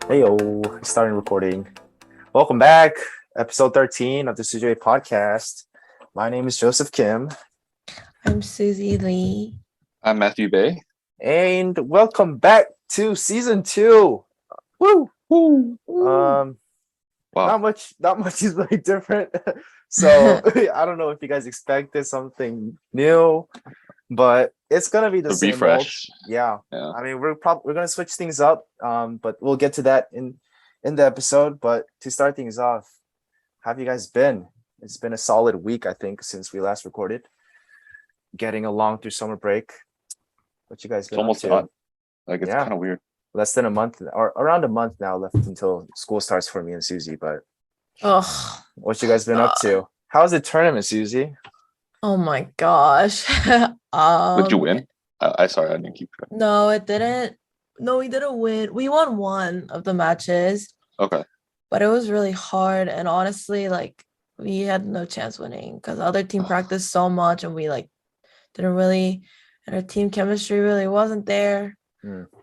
Hey yo, starting recording. Welcome back, episode 13 of the SUJOBAE podcast. My name is Joseph Kim, I'm Suzie Lee. I'm Matthew Bae. and welcome back to season 2. Woo! Woo. Um, Wow. not much is really different. So I don't know if you guys expected something new, but it's gonna be the A same refresh. old. Yeah. Yeah. I mean, we're gonna switch things up. But we'll get to that in the episode. But to start things off, how have you guys been? It's been a solid week, I think, since we last recorded. Getting along through summer break. What you guys It's been almost up to? done. Like it's Yeah. kind of weird. Less than a month, or around a month now left until school starts for me and Susie. But Oh, what you guys been up to? How's the tournament, Susie? oh my gosh. Did you win? Sorry, I didn't keep track. No, it didn't. No, we didn't win. We won one of the matches, Okay. but it was really hard. And honestly, like we had no chance winning because the other team practiced so much and we like didn't really, and our team chemistry really wasn't there.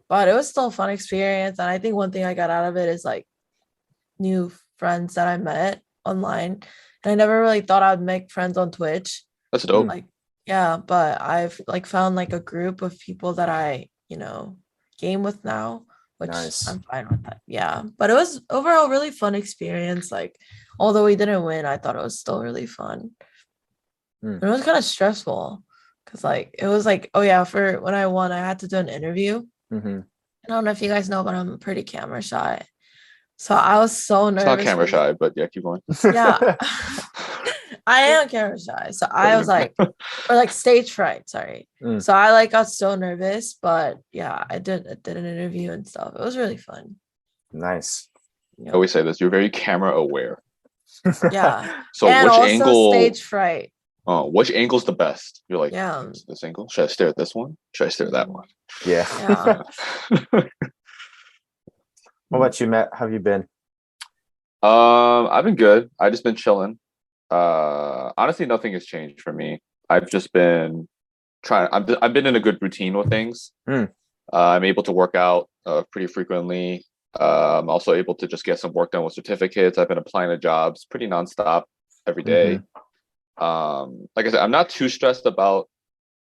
But it was still a fun experience. And I think one thing I got out of it is like new friends that I met online. And I never really thought I'd make friends on Twitch. That's dope. Like, yeah, but I've like found like a group of people that I, game with now, which Nice. I'm fine with that. Yeah. But it was overall really fun experience. Like, although we didn't win, I thought it was still really fun. And it was kind of stressful because like it was like, oh yeah, for when I won, I had to do an interview. Mm-hmm. I don't know if you guys know, but I'm pretty camera shy. So I was so nervous. It's not camera shy, but yeah, keep going. Yeah. I am camera shy. So I was like, or like stage fright, sorry. So I like got so nervous, but yeah, I did an interview and stuff. It was really fun. Nice. I always say this, you're very camera aware. Yeah. So and which also angle stage fright. which angle's the best? You're like, Yeah. this angle? Should I stare at this one? Should I stare at that one? Yeah. Yeah. What about you, Matt? How have you been? I've been good. I've just been chilling. Honestly, nothing has changed for me. I've just been trying. I've been in a good routine with things. I'm able to work out pretty frequently. I'm also able to just get some work done with certificates. I've been applying to jobs pretty nonstop every day. Like I said, I'm not too stressed about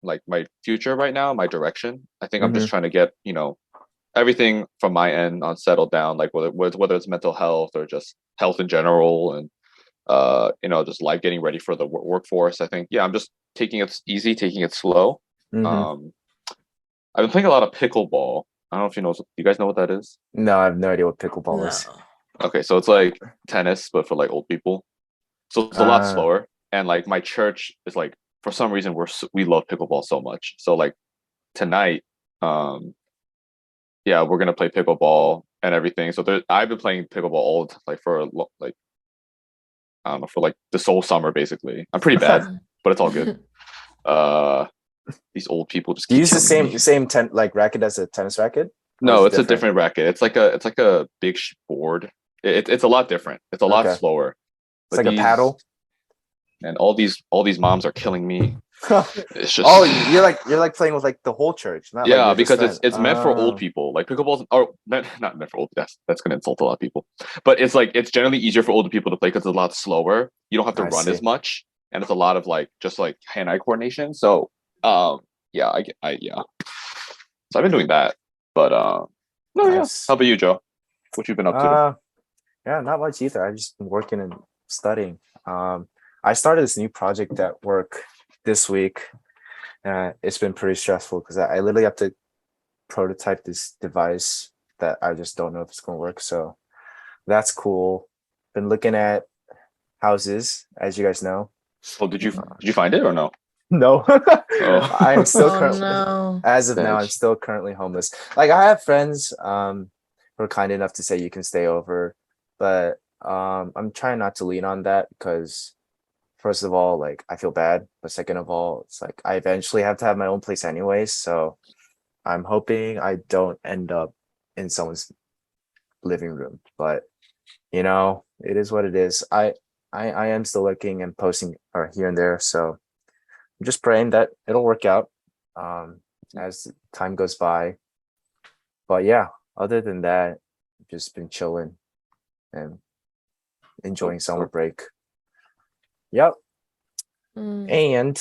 like my future right now, my direction. I think I'm just trying to get everything from my end on settled down, like whether it's mental health or just health in general, and just like getting ready for the workforce. I think I'm just taking it easy, taking it slow. I've been playing a lot of pickleball. I don't know if you guys know what that is. No, I have no idea what pickleball is. Okay, so it's like tennis but for like old people. So it's a lot slower. And like my church is like, for some reason we love pickleball so much. So like tonight, we're gonna play pickleball and everything. So I've been playing pickleball all like for like I don't know, for like this whole summer basically. I'm pretty bad, but it's all good. These old people just Do you use the killing same like racket as a tennis racket? No, it's a different racket. It's like a big board. It's a lot different. It's a lot slower. It's like a paddle. And all these moms are killing me. It's just you're like playing with like the whole church. Not yeah, like because it's meant for old people. Like pickleball's not meant for old. That's gonna insult a lot of people. But it's generally easier for older people to play because it's a lot slower. You don't have to run as much, and it's a lot of like just like hand-eye coordination. So So I've been doing that. But nice. How about you, Joe? What you been up to? Yeah, not much either. I've just been working and studying. I started this new project at work this week. It's been pretty stressful because I literally have to prototype this device that I just don't know if it's going to work. So that's cool. Been looking at houses, as you guys know. Oh, did you find it or no? No. I am still currently, as of now, I'm still currently homeless. Like I have friends who are kind enough to say you can stay over, but I'm trying not to lean on that because first of all, like I feel bad, but second of all, it's like I eventually have to have my own place anyways. So I'm hoping I don't end up in someone's living room, but it is what it is. I am still looking and posting or here and there, so I'm just praying that it'll work out as time goes by. But yeah, other than that, just been chilling and enjoying summer break. Yep. And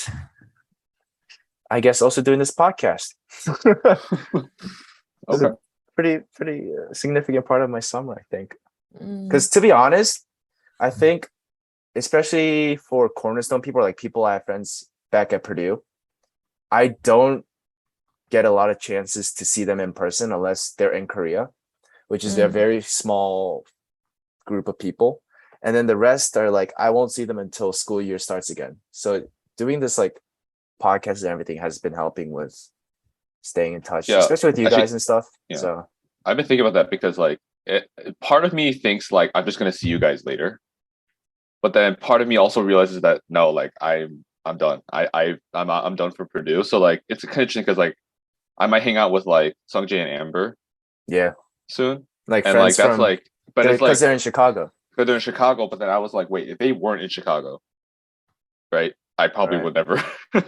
I guess also doing this podcast. It's a pretty significant part of my summer, I think. Because to be honest, I think especially for Cornerstone people, like people I have friends back at Purdue, I don't get a lot of chances to see them in person unless they're in Korea, which is a very small group of people. And then the rest are like, I won't see them until school year starts again. So doing this like podcast and everything has been helping with staying in touch, especially with you guys and stuff. Yeah. So I've been thinking about that because like part of me thinks like I'm just gonna see you guys later, but then part of me also realizes that no, like I'm done. I'm done for Purdue. So like it's kind of interesting because like I might hang out with like Sungjae and Amber, soon, like and friends like that's like, but it's like because they're in Chicago. But they're in Chicago. But then I was like, wait, if they weren't in Chicago, right? I probably would never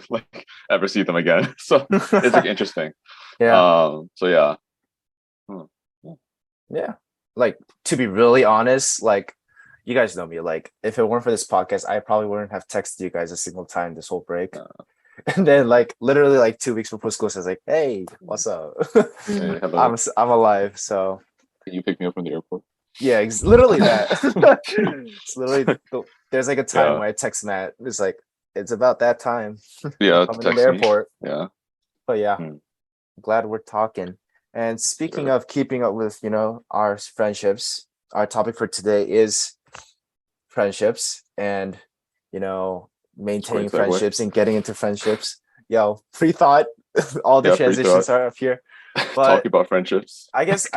like ever see them again. So it's like interesting. So yeah. Yeah. Like to be really honest, like you guys know me. Like if it weren't for this podcast, I probably wouldn't have texted you guys a single time this whole break. And then like literally like 2 weeks before school, I was like, "Hey, what's up? I'm alive." So can you pick me up from the airport? Yeah, literally that. It's literally there's like a time where I text Matt. It's like it's about that time. Yeah, coming to the airport. Me. Yeah, but yeah, glad we're talking. And speaking of keeping up with our friendships, our topic for today is friendships and maintaining friendships and getting into friendships. Free thought. All the transitions are up here. But talking about friendships. I guess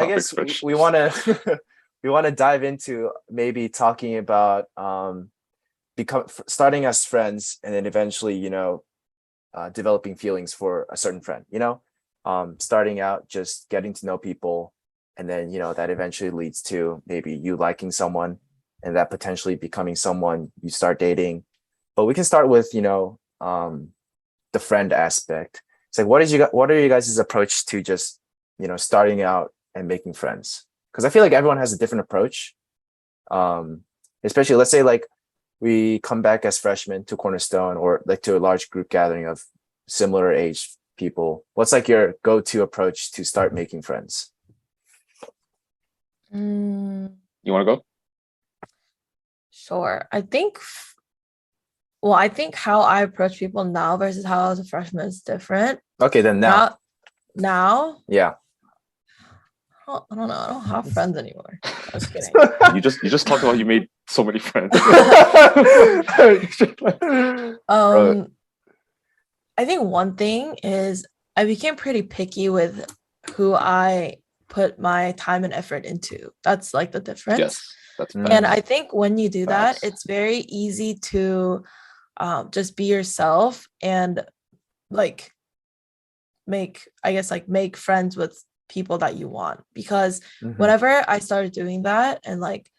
we want to we want to dive into maybe talking about starting as friends and then eventually developing feelings for a certain friend. Starting out just getting to know people, and then that eventually leads to maybe you liking someone, and that potentially becoming someone you start dating. But we can start with the friend aspect. It's like what are you guys' approach to just starting out and making friends? Because I feel like everyone has a different approach. Especially let's say like we come back as freshmen to Cornerstone or like to a large group gathering of similar age people. What's like your go-to approach to start making friends? You want to go? Sure. I think how I approach people now versus how I was a freshman is different. Okay, then now. Yeah. I don't know. I don't have friends anymore. I was kidding. You just talked about you made so many friends. I think one thing is I became pretty picky with who I put my time and effort into. That's like the difference. Yes, that's facts. And I think when you do that, it's very easy to just be yourself and like make friends with people that you want. Because whenever I started doing that and like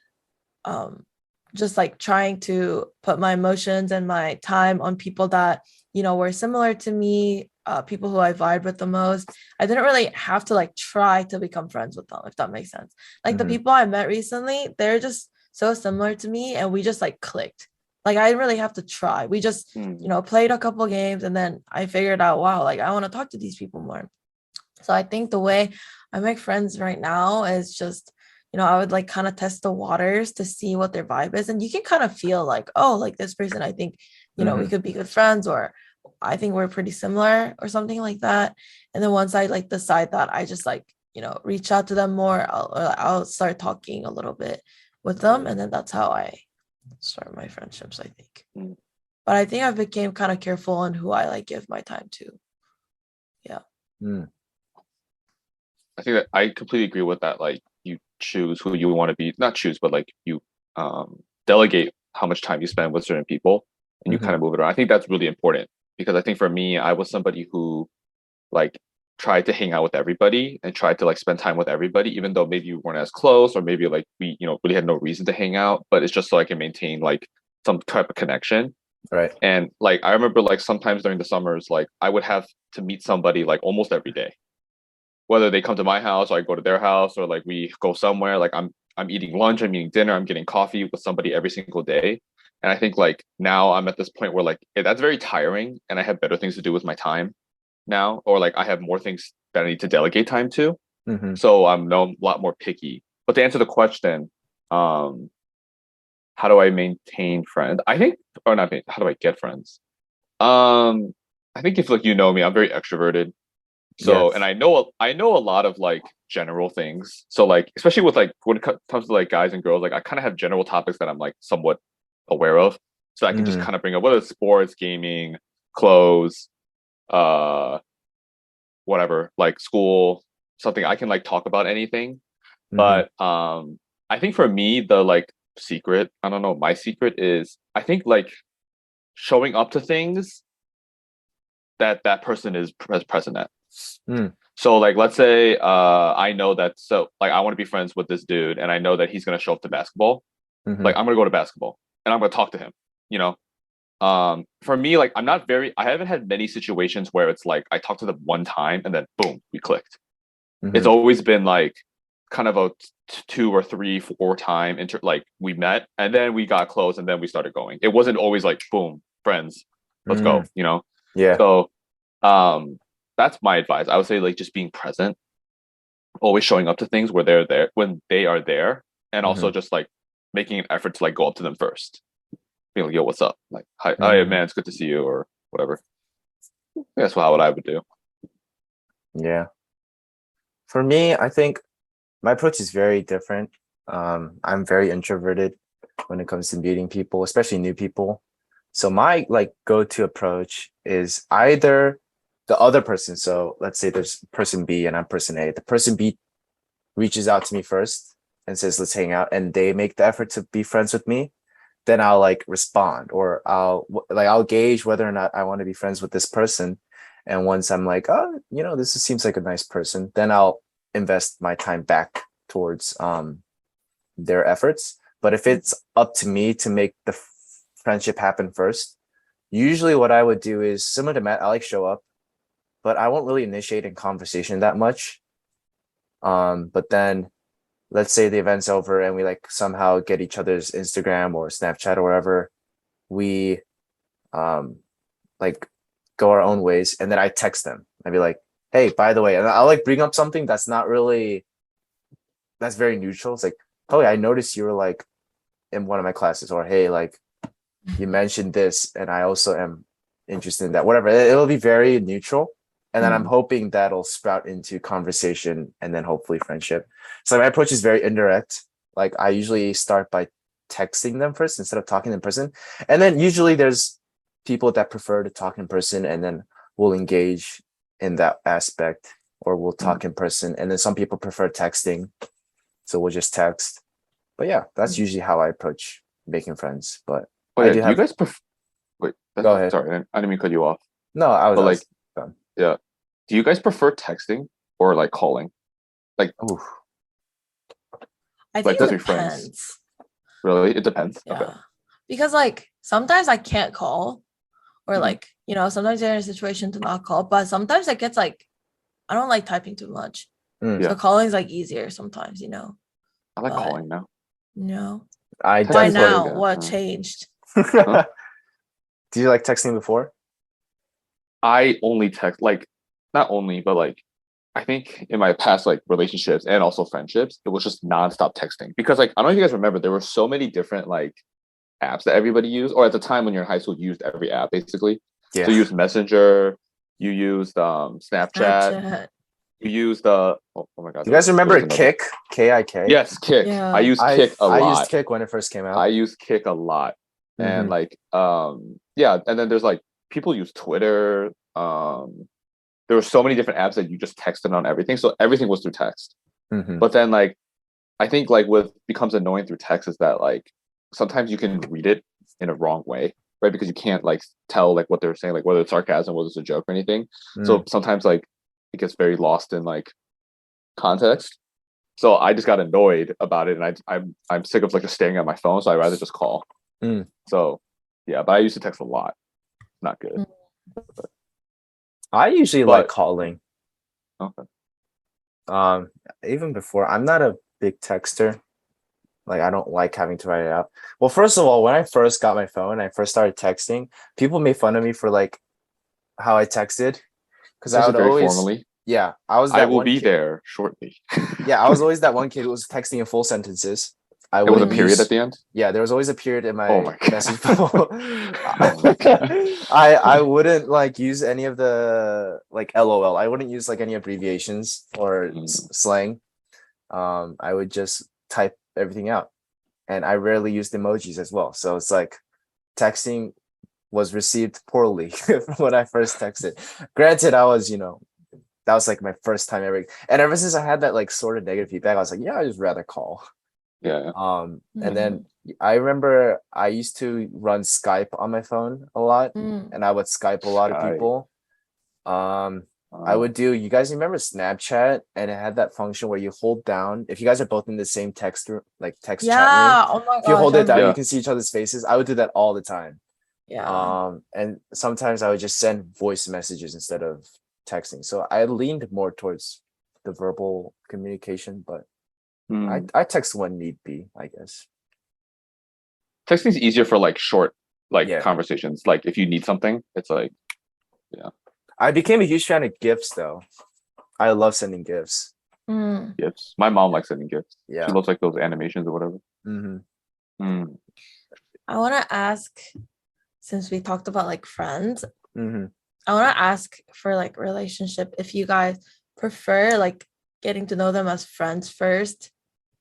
just like trying to put my emotions and my time on people that were similar to me, people who I vibe with the most, I didn't really have to like try to become friends with them, if that makes sense. Like the people I met recently, they're just so similar to me and we just like clicked. Like I didn't really have to try. We just played a couple games and then I figured out, wow, like I want to talk to these people more. So I think the way I make friends right now is just I would like kind of test the waters to see what their vibe is. And you can kind of feel like, oh, like this person, I think, we could be good friends, or I think we're pretty similar or something like that. And then once I like decide that, I just like, reach out to them more. I'll start talking a little bit with them. And then that's how I start my friendships, I think. But I think I became kind of careful on who I like give my time to. Yeah. I think that I completely agree with that. Like you choose who you want to be, not choose, but like you delegate how much time you spend with certain people and you kind of move it around. I think that's really important because I think for me, I was somebody who like tried to hang out with everybody and tried to like spend time with everybody, even though maybe we weren't as close or maybe like we, really had no reason to hang out, but it's just so I can maintain like some type of connection. Right. And like, I remember like sometimes during the summers, like I would have to meet somebody like almost every day. whether they come to my house or I go to their house or like we go somewhere, like I'm eating lunch, I'm eating dinner, I'm getting coffee with somebody every single day. And I think like now I'm at this point where like that's very tiring and I have better things to do with my time now, or like I have more things that I need to delegate time to. So I'm a lot more picky. But to answer the question, how do I maintain friends? I think, or not, how do I get friends? I think if like you know me, I'm very extroverted. So, Yes. and I know a lot of like general things. So like, especially with like when it comes to like guys and girls, like I kind of have general topics that I'm like somewhat aware of. So I can just kind of bring up whether it's sports, gaming, clothes, uh, whatever, like school, something I can like talk about anything. But I think for me, the like secret, I don't know, my secret is I think like showing up to things that that person is present at. So like let's say I know that so like I want to be friends with this dude and I know that he's gonna show up to basketball. Like I'm gonna go to basketball and I'm gonna talk to him, you know. For me, like I haven't had many situations where it's like I talked to them one time and then boom, we clicked. It's always been like kind of a two or three, four time like we met and then we got close and then we started going. It wasn't always like boom, friends, let's go, you know? Yeah. So that's my advice. I would say like just being present, always showing up to things where they're there when they are there, and also just like making an effort to like go up to them first. Being like, yo, what's up? Like, hi man, it's good to see you, or whatever. That's what I would do. Yeah. For me, I think my approach is very different. I'm very introverted when it comes to meeting people, especially new people. So my like go-to approach is either the other person. So let's say there's person B and I'm person A. The person B reaches out to me first and says, let's hang out. And they make the effort to be friends with me. Then I'll like respond, or I'll gauge whether or not I want to be friends with this person. And once I'm like, oh, this seems like a nice person, then I'll invest my time back towards their efforts. But if it's up to me to make the friendship happen first, usually what I would do is similar to Matt, I like show up, but I won't really initiate in conversation that much. But then let's say the event's over and we like somehow get each other's Instagram or Snapchat or wherever, we like go our own ways, and then I text them. I'd be like, hey, by the way, and I'll like bring up something that's very neutral. It's like, oh yeah, I noticed you were like in one of my classes, or hey, like you mentioned this and I also am interested in that, whatever. It'll be very neutral. And then I'm hoping that'll sprout into conversation and then hopefully friendship. So my approach is very indirect. Like I usually start by texting them first instead of talking in person. And then usually there's people that prefer to talk in person, and then we'll engage in that aspect, or we'll talk in person. And then some people prefer texting, so we'll just text. But yeah, that's usually how I approach making friends. But do you guys prefer? Wait, go ahead. Sorry, I didn't mean to cut you off. No, I was like, done. Yeah. Do you guys prefer texting or like calling? Like, I think it depends. Friends. Really, it depends. Yeah. Okay. Because like sometimes I can't call, or like sometimes you're in a situation to not call. But sometimes it gets like I don't like typing too much, so calling is like easier sometimes. I like calling now. No. Why now? What changed? Did you like texting before? I only text, like, not only, but like, I think in my past like relationships and also friendships, it was just nonstop texting. Because like, I don't know if you guys remember, there were so many different like apps that everybody used, or at the time when you're in high school, you used every app basically. Yeah. So you used Messenger, you used Snapchat. You used oh my god. Do you guys remember Kik? K-I-K? Yes, Kik. Yeah. I used Kik a lot. I used Kik when it first came out. I used Kik a lot. And like yeah, and then there's like people use Twitter. There were so many different apps that you just texted on everything. So everything was through text. But then like I think like what becomes annoying through text is that like sometimes you can read it in a wrong way, right? Because you can't like tell like what they're saying, like whether it's sarcasm, whether it's a joke or anything. So sometimes like it gets very lost in like context. So I just got annoyed about it, and I'm sick of like just staring at my phone. So I'd rather just call. So yeah, but I used to text a lot. Not good. I usually like calling. Okay. Even before, I'm not a big texter. Like, I don't like having to write it out. Well, first of all, when I first got my phone, I first started texting, people made fun of me for like how I texted. Because I Says it would very always, formally. yeah, I was I that will one be kid. there shortly. Yeah, I was always that one kid who was texting in full sentences. I There was a wouldn't period at use, the end. yeah, there was always a period in Oh my my god. message bubble. Oh my god. I wouldn't like use any of the like LOL. I wouldn't use like any abbreviations or slang. I would just type everything out, and I rarely used emojis as well. So it's like texting was received poorly when I first texted. Granted, I was, that was like my first time ever. And ever since I had that like sort of negative feedback, I was like, yeah, I just rather call. Yeah. And then I remember I used to run Skype on my phone a lot, and I would Skype a lot of people. I would do, you guys remember Snapchat, and it had that function where you hold down, if you guys are both in the same text chat room, Oh my if you hold gosh, it down, you can see each other's faces. I would do that all the time. yeah. And sometimes I would just send voice messages instead of texting. So I leaned more towards the verbal communication, but I text when need be, I guess. Texting is easier for like short Yeah. conversations. Like if you need something, it's like, yeah. I became a huge fan of GIFs though. I love sending GIFs. GIFs. My mom likes sending GIFs. Yeah. She loves like those animations or whatever. I want to ask, since we talked about like friends, I want to ask for like relationship, if you guys prefer like getting to know them as friends first,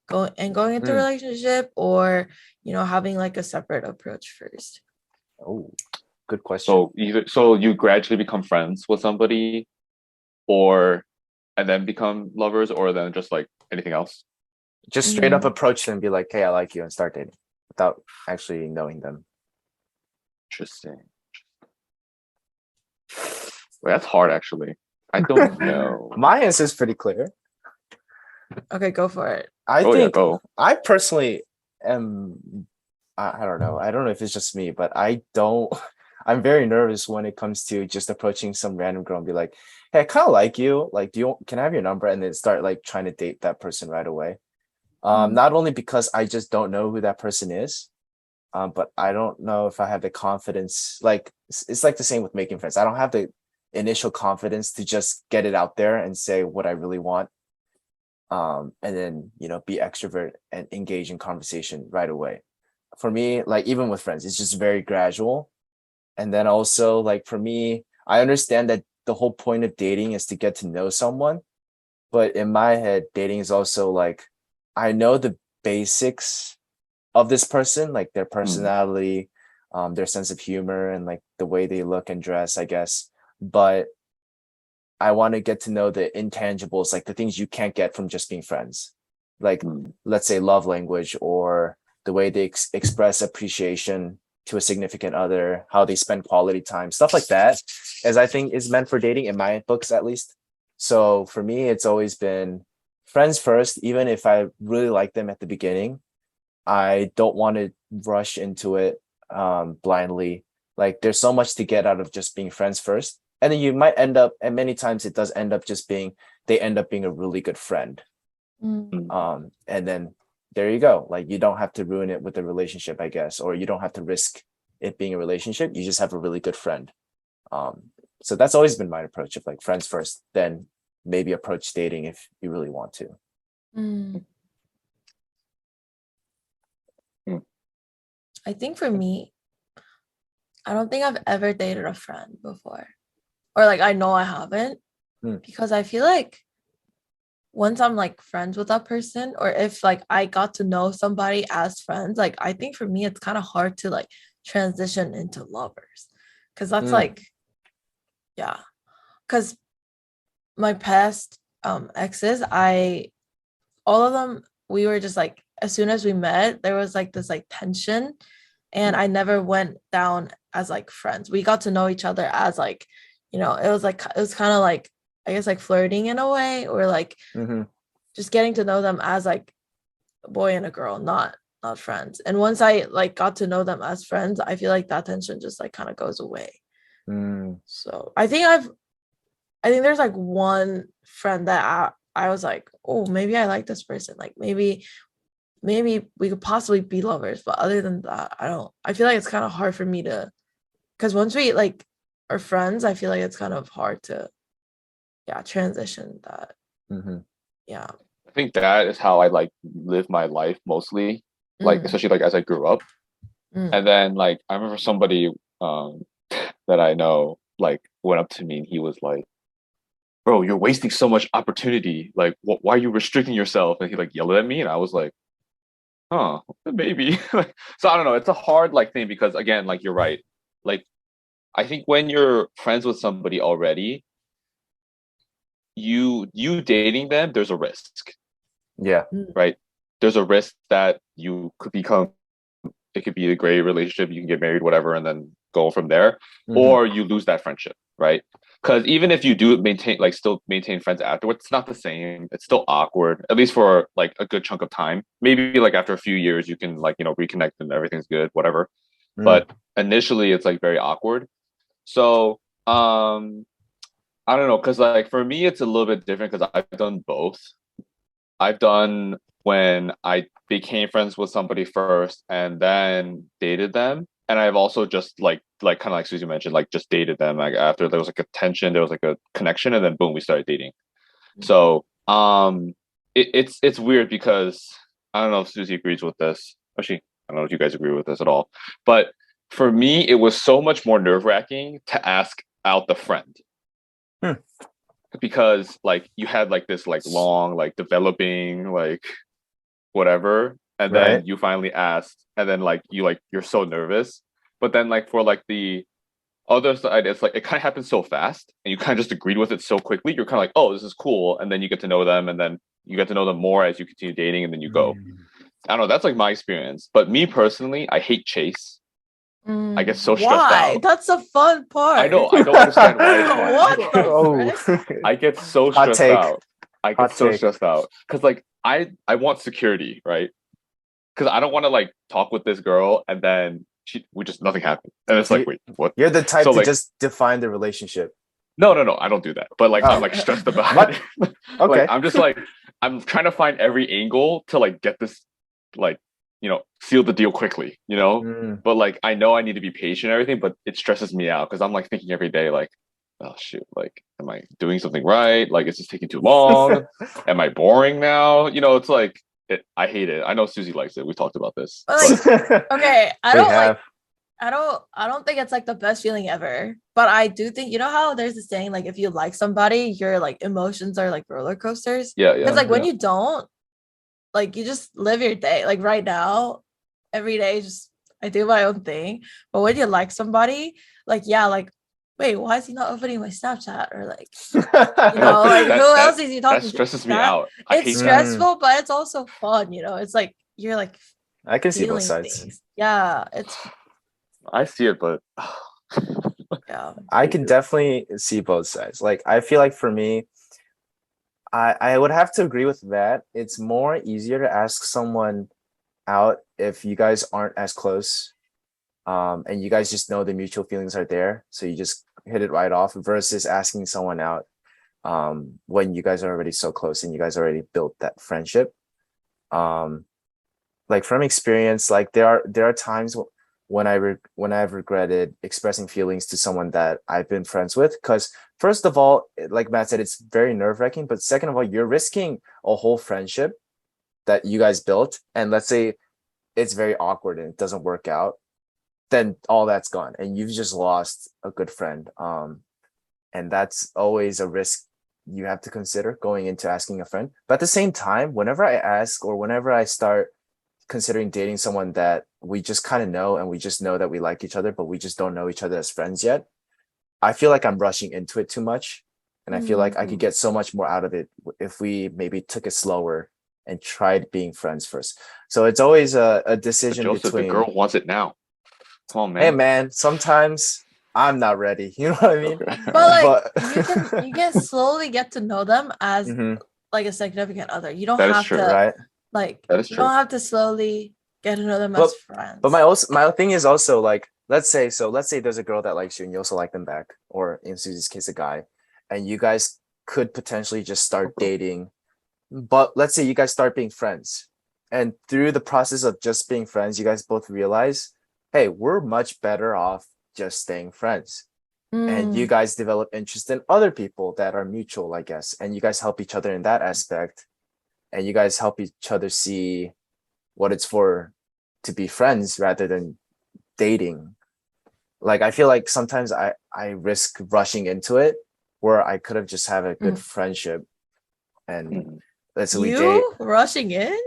going into a relationship, or having like a separate approach first. Oh, good question. So you gradually become friends with somebody, and then become lovers, or then just like anything else? Just straight up approach them and be like, hey, I like you, and start dating without actually knowing them. Interesting. Well, that's hard, actually. I don't know. My answer is pretty clear. Okay, go for it. I personally am, I don't know. I don't know if it's just me, but I'm very nervous when it comes to just approaching some random girl and be like, hey, I kind of like you. Like, can I have your number? And then start like trying to date that person right away. Not only because I just don't know who that person is, but I don't know if I have the confidence. Like, it's like the same with making friends. I don't have the initial confidence to just get it out there and say what I really want. And then, be extrovert and engage in conversation right away. For me, like even with friends, it's just very gradual. And then also like for me, I understand that the whole point of dating is to get to know someone. But in my head, dating is also like, I know the basics of this person, like their personality, their sense of humor, and like the way they look and dress, I guess. But I want to get to know the intangibles, like the things you can't get from just being friends. Like, let's say love language, or the way they express appreciation to a significant other, how they spend quality time, stuff like that, as I think is meant for dating in my books, at least. So for me, it's always been friends first, even if I really like them at the beginning. I don't want to rush into it blindly. Like there's so much to get out of just being friends first. And then you might end up, and many times it does end up they end up being a really good friend. And then there you go. Like you don't have to ruin it with a relationship, I guess, or you don't have to risk it being a relationship. You just have a really good friend. So that's always been my approach of like friends first, then maybe approach dating if you really want to. I think for me, I don't think I've ever dated a friend before, or like I know I haven't, because I feel like once I'm like friends with that person, or if like I got to know somebody as friends, like I think for me it's kind of hard to like transition into lovers, because that's like, yeah, because my past exes, all of them, we were just like, as soon as we met, there was like this like tension, and I never went down as like friends. We got to know each other as like, it was kind of like, I guess like flirting in a way, or like just getting to know them as like a boy and a girl, not friends. And once I like got to know them as friends, I feel like that tension just like kind of goes away. So I think there's like one friend that I was like, oh, maybe I like this person. Like maybe we could possibly be lovers. But other than that, I feel like it's kind of hard for me to, because once we like are friends, I feel like it's kind of hard to transition that. Yeah. I think that is how I like live my life mostly. Like especially like as I grew up. And then like I remember somebody that I know like went up to me and he was like, bro, you're wasting so much opportunity. Like, why are you restricting yourself? And he like yelled at me, and I was like, huh, maybe. So I don't know. It's a hard like thing because again, like you're right. Like, I think when you're friends with somebody already, you dating them, there's a risk. Yeah. Right. There's a risk that you could become. It could be a great relationship. You can get married, whatever, and then go from there, or you lose that friendship, right? Because even if you do still maintain friends afterwards, it's not the same. It's still awkward, at least for like a good chunk of time. Maybe like after a few years, you can like, reconnect and everything's good, whatever. But initially it's like very awkward. So, I don't know. Cause like for me, it's a little bit different because I've done both. I've done when I became friends with somebody first and then dated them. And I've also just like kind of like Suzie mentioned, like just dated them. Like after there was like a tension, there was like a connection, and then boom, we started dating. So it's weird because I don't know if Suzie agrees with this. Actually, I don't know if you guys agree with this at all. But for me, it was so much more nerve-wracking to ask out the friend. Because like you had like this like long like developing like whatever, and then you finally asked, and then like you're so nervous. But then like for like the other side, it's like it kind of happens so fast and you kind of just agreed with it so quickly. You're kind of like, oh, this is cool, and then you get to know them, and then you get to know them more as you continue dating, and then you go. I don't know, that's like my experience. But me personally, I hate chase. I get so stressed out. That's a fun part. I know, I don't understand why it's fun. What the I get so stressed out. I get so stressed out because like I want security, right? Because I don't want to like talk with this girl and then nothing happened, and it's like, wait, what? You're the type to just define the relationship. No, I don't do that. But like I'm like stressed about it. Okay. Like, I'm just like I'm trying to find every angle to like get this like seal the deal quickly, But like I know I need to be patient and everything, but it stresses me out because I'm like thinking every day like, oh shoot, like am I doing something right? Like is this taking too long? Am I boring now? It's like I hate it. I know Suzie likes it. We talked about this. Like, okay, I don't think it's like the best feeling ever, but I do think, how there's a saying like if you like somebody, your like emotions are like roller coasters. Yeah. Because like when you don't, like you just live your day. Like right now, every day just I do my own thing. But when you like somebody, like like wait, why is he not opening my Snapchat? Or like like who else is he talking to? That stresses me out. It's stressful, but it's also fun, It's like you're like I can see both sides. Things. Yeah, I see it, but yeah. I can definitely see both sides. Like I feel like for me, I would have to agree with that. It's more easier to ask someone out if you guys aren't as close, and you guys just know the mutual feelings are there, so you just hit it right off, versus asking someone out when you guys are already so close and you guys already built that friendship. Like from experience, like there are times when I've regretted expressing feelings to someone that I've been friends with, because first of all, like Matt said, it's very nerve-wracking, but second of all, you're risking a whole friendship that you guys built, and let's say it's very awkward and it doesn't work out, then all that's gone and you've just lost a good friend. And that's always a risk you have to consider going into asking a friend. But at the same time, whenever I ask or whenever I start considering dating someone that we just kind of know, and we just know that we like each other, but we just don't know each other as friends yet, I feel like I'm rushing into it too much. And I feel like I could get so much more out of it if we maybe took it slower and tried being friends first. So it's always a decision Joseph, between... the girl wants it now. Come on, man. Hey, man, sometimes I'm not ready. You know what I mean? Okay. But like you can slowly get to know them as like a significant other. You don't have to, right? Like that is you true. don't have to slowly get to know them as friends. But my thing is also like, let's say there's a girl that likes you and you also like them back, or in Susie's case, a guy, and you guys could potentially just start dating But let's say you guys start being friends, and through the process of just being friends, you guys both realize, hey, we're much better off just staying friends. And you guys develop interest in other people that are mutual, I guess, and you guys help each other in that aspect, and you guys help each other see what it's for to be friends rather than dating. Like, I feel like sometimes I risk rushing into it where I could have just have a good friendship, and let's say we date. Rushing in?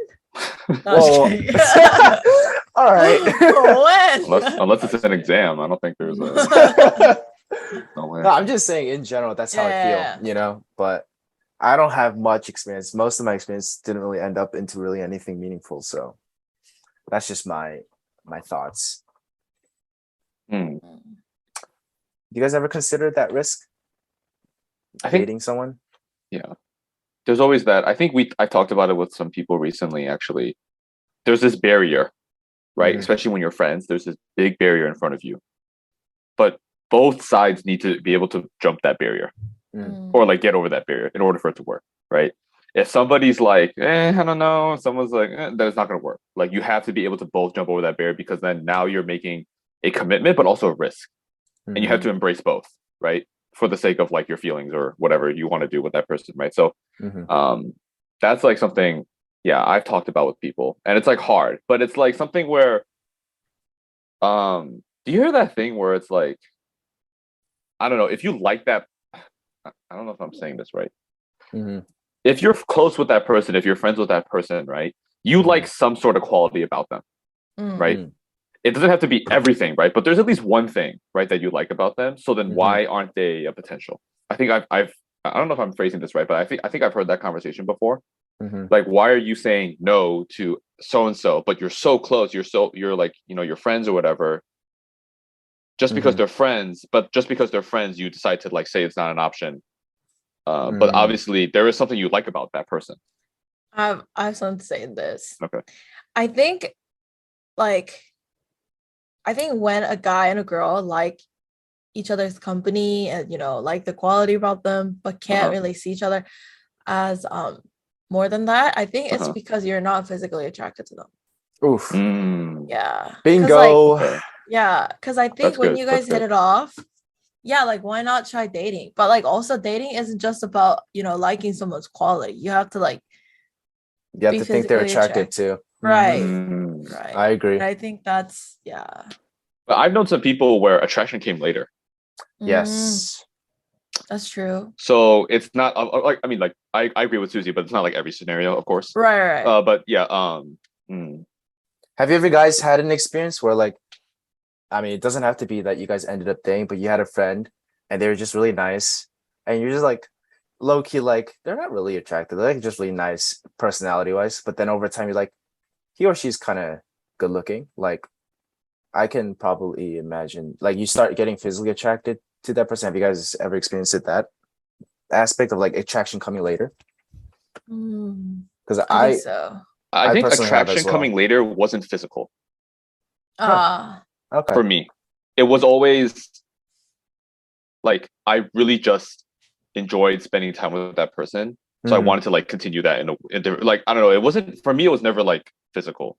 Well, all right. unless it's an exam, I don't think there's a. No, I'm just saying in general, that's how I feel, you know, but I don't have much experience. Most of my experience didn't really end up into really anything meaningful. So that's just my thoughts. Do you guys ever consider that risk? Dating someone? Yeah. There's always that. I think I talked about it with some people recently, actually. There's this barrier, right? Especially when you're friends, there's this big barrier in front of you. But both sides need to be able to jump that barrier or like get over that barrier in order for it to work, right? If somebody's like, I don't know, someone's like, then it's not going to work. Like, you have to be able to both jump over that barrier, because then now you're making a commitment, but also a risk. And you have to embrace both, right? For the sake of like your feelings or whatever you want to do with that person, right? So that's like something, I've talked about with people, and it's like hard, but it's like something where, do you hear that thing where it's like, I don't know, if you like that, I don't know if I'm saying this right. If you're close with that person, if you're friends with that person, right, you like some sort of quality about them, right? It doesn't have to be everything, right? But there's at least one thing, right, that you like about them. So then why aren't they a potential? I think I don't know if I'm phrasing this right, but I think I've heard that conversation before. Like, why are you saying no to so and so, but you're so close, you're like, you know, you're friends or whatever, just because they're friends, but just because they're friends, you decide to like say it's not an option. But obviously there is something you like about that person. I have something to say in this. Okay. I think when a guy and a girl like each other's company and, you know, like the quality about them, but can't really see each other as more than that, I think it's because you're not physically attracted to them. Oof. Yeah. Bingo. Because I think when you guys hit it off, like, why not try dating? But like, also dating isn't just about, you know, liking someone's quality. You have to like, you have to think they're attractive too. Right. I agree. And I think that's But I've known some people where attraction came later. Yes. That's true. So it's not like, I mean, like, I agree with Suzie, but it's not like every scenario, of course. Right. But have you ever guys had an experience where, like, I mean, it doesn't have to be that you guys ended up dating, but you had a friend and they were just really nice, and you're just like low key, like, they're not really attractive, they're like just really nice personality wise, but then over time you're like, he or she's kind of good looking. Like, I can probably imagine, like, you start getting physically attracted to that person. Have you guys ever experienced it, that aspect of like attraction coming later? Because I think so. I think attraction coming later wasn't physical. Okay. For me, it was always like, I really just enjoyed spending time with that person, so I wanted to like continue that in like, I don't know, it wasn't, for me, it was never like physical.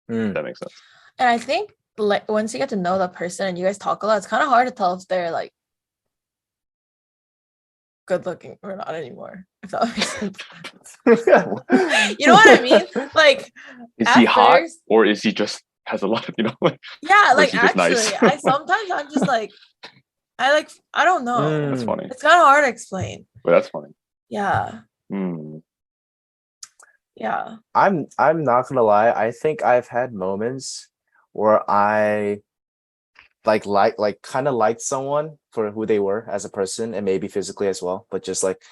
If that makes sense. And I think like once you get to know that person and you guys talk a lot, it's kind of hard to tell if they're like good looking or not anymore, if that makes sense. You know what I mean? Like, is he hot, or is he just has a lot of, you know, like, like, actually nice? I'm just like, I don't know. That's funny. It's kind of hard to explain. But that's funny. Yeah. I'm not gonna lie, I think I've had moments where I like kind of liked someone for who they were as a person, and maybe physically as well, but just like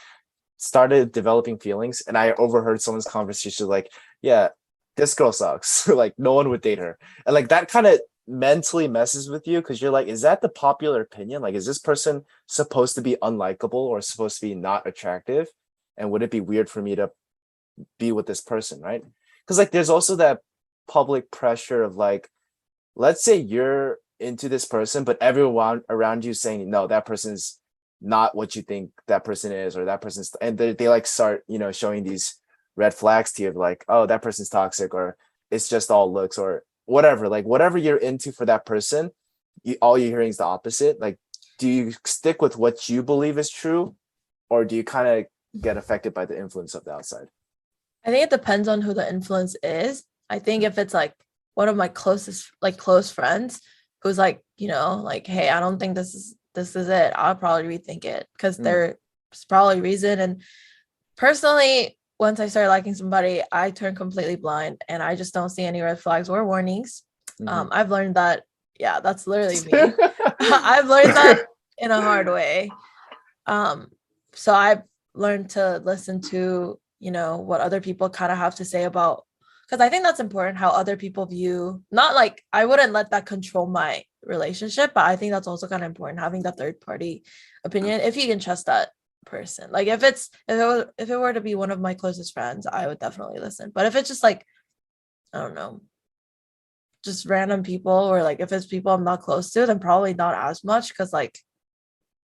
started developing feelings, and I overheard someone's conversation like, yeah, this girl sucks. Like, no one would date her. And like, that kind of mentally messes with you, because you're like, is that the popular opinion? Like, is this person supposed to be unlikable or supposed to be not attractive? And would it be weird for me to be with this person, right? Because like, there's also that public pressure of like, let's say you're into this person, but everyone around you saying, no, that person's not what you think that person is, or that person's, and they like start, you know, showing these red flags to you, like, oh, that person's toxic, or it's just all looks, or whatever, like whatever you're into for that person, all you're hearing is the opposite. Like, do you stick with what you believe is true, or do you kind of get affected by the influence of the outside? I think it depends on who the influence is. I think if it's like one of my closest, like close friends who's like, you know, like, hey, I don't think this is it, I'll probably rethink it, because there's probably a reason. And personally, once I start liking somebody, I turn completely blind and I just don't see any red flags or warnings. I've learned that, yeah, that's literally me. I've learned that in a hard way. So I've learned to listen to, you know, what other people kind of have to say about, because I think that's important, how other people view, not like I wouldn't let that control my relationship, but I think that's also kind of important, having that third party opinion, if you can trust that person. Like if it were to be one of my closest friends, I would definitely listen. But if it's just like, I don't know, just random people, or like if it's people I'm not close to, then probably not as much, because like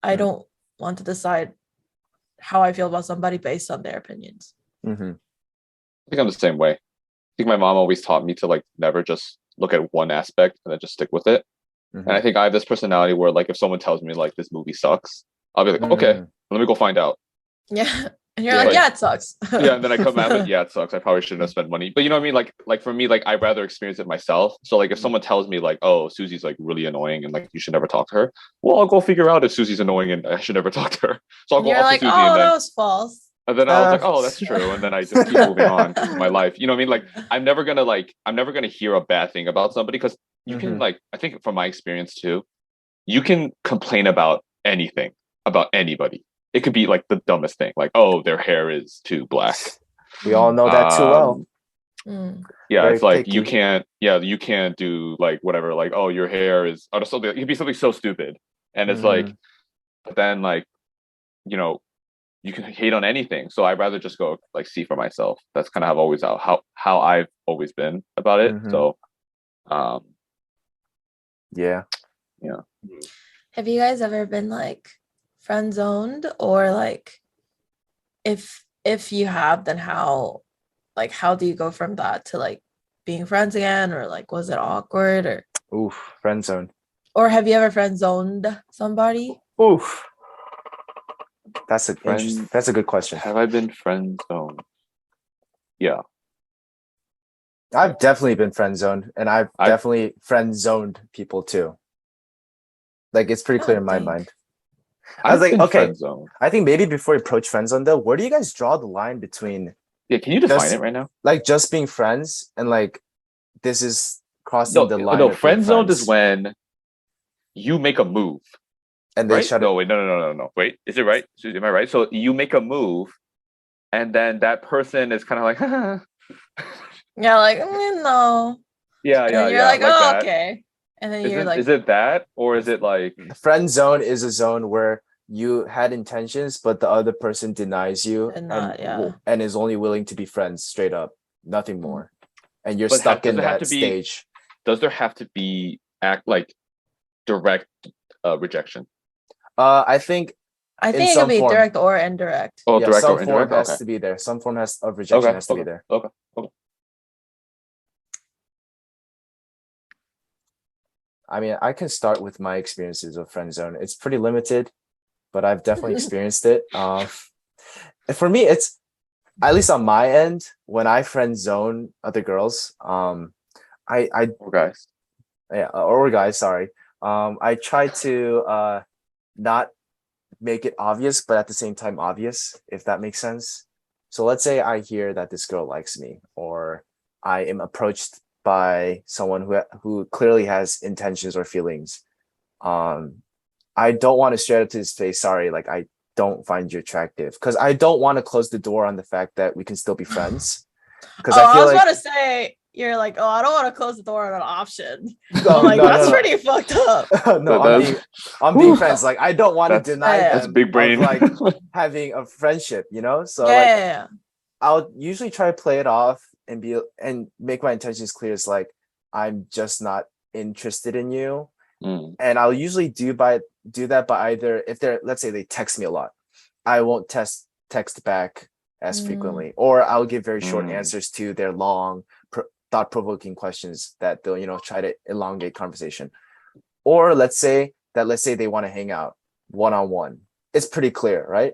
I don't want to decide how I feel about somebody based on their opinions. I think I'm the same way. I think my mom always taught me to like never just look at one aspect and then just stick with it. And I think I have this personality where like if someone tells me like this movie sucks, I'll be like, okay, let me go find out. Yeah. And you're like, yeah, it sucks. Yeah, and then I come out with, yeah, it sucks. I probably shouldn't have spent money. But you know what I mean? Like for me, like I'd rather experience it myself. So like if someone tells me like, oh, Susie's like really annoying and like you should never talk to her, well, I'll go figure out if Susie's annoying and I should never talk to her. So I'll go up like, to Suzie, oh, and then, that was false. And then I was like, oh, that's true. And then I just keep moving on with my life. You know what I mean? Like I'm never gonna hear a bad thing about somebody, because you can like, I think from my experience too, you can complain about anything, about anybody. It could be like the dumbest thing, like, oh, their hair is too black. We all know that too well. Yeah, very it's like picky. you can't do like whatever, like, oh, your hair is, or something. It could be something so stupid, and it's like, but then like, you know, you can hate on anything. So I'd rather just go like see for myself. That's kind of how I've always been about it. So, yeah. Have you guys ever been like friend zoned, or like if you have, then how do you go from that to like being friends again, or like was it awkward, or friend zone, or have you ever friend zoned somebody? That's a good question. Have I been friend zoned? Yeah, I've definitely been friend zoned, and I've definitely friend zoned people too. Like it's pretty clear in my mind. I was like, okay, I think maybe before you approach friend zone though, where do you guys draw the line between? Yeah, can you define it right now? Like just being friends, and like this is crossing the line. No, friend zoned is when you make a move. And they shut it. No, wait, no. Wait, is it right? Am I right? So you make a move, and then that person is kind of like, yeah, like no. Yeah, and you're like, oh, okay. And then you're like, is it that, or is it like friend zone is a zone where you had intentions, but the other person denies you and is only willing to be friends straight up, nothing more, and you're stuck in that stage. Does there have to be direct rejection? I think it can be direct or indirect. Oh, direct some or indirect form has to be there. Some form of rejection has to be there. Okay. I mean, I can start with my experiences of friend zone. It's pretty limited, but I've definitely experienced it. For me, it's at least on my end, when I friend zone other girls, or guys. Yeah, or guys, sorry. I try to not make it obvious, but at the same time obvious, if that makes sense. So let's say I hear that this girl likes me, or I am approached by someone who clearly has intentions or feelings. I don't want to straight up to his face, sorry, like I don't find you attractive, because I don't want to close the door on the fact that we can still be friends. Because I was about to say, you're like, oh, I don't want to close the door on an option. That's pretty fucked up. I'm being friends. Like I don't want to deny them. That's big brain. Like having a friendship, you know. So I'll usually try to play it off and make my intentions clear. It's like I'm just not interested in you, and I'll usually do do that by either, if they're, let's say they text me a lot, I won't text back as frequently, or I'll give very short answers to their long thought-provoking questions that they'll, you know, try to elongate conversation. Or let's say they want to hang out one-on-one. It's pretty clear, right?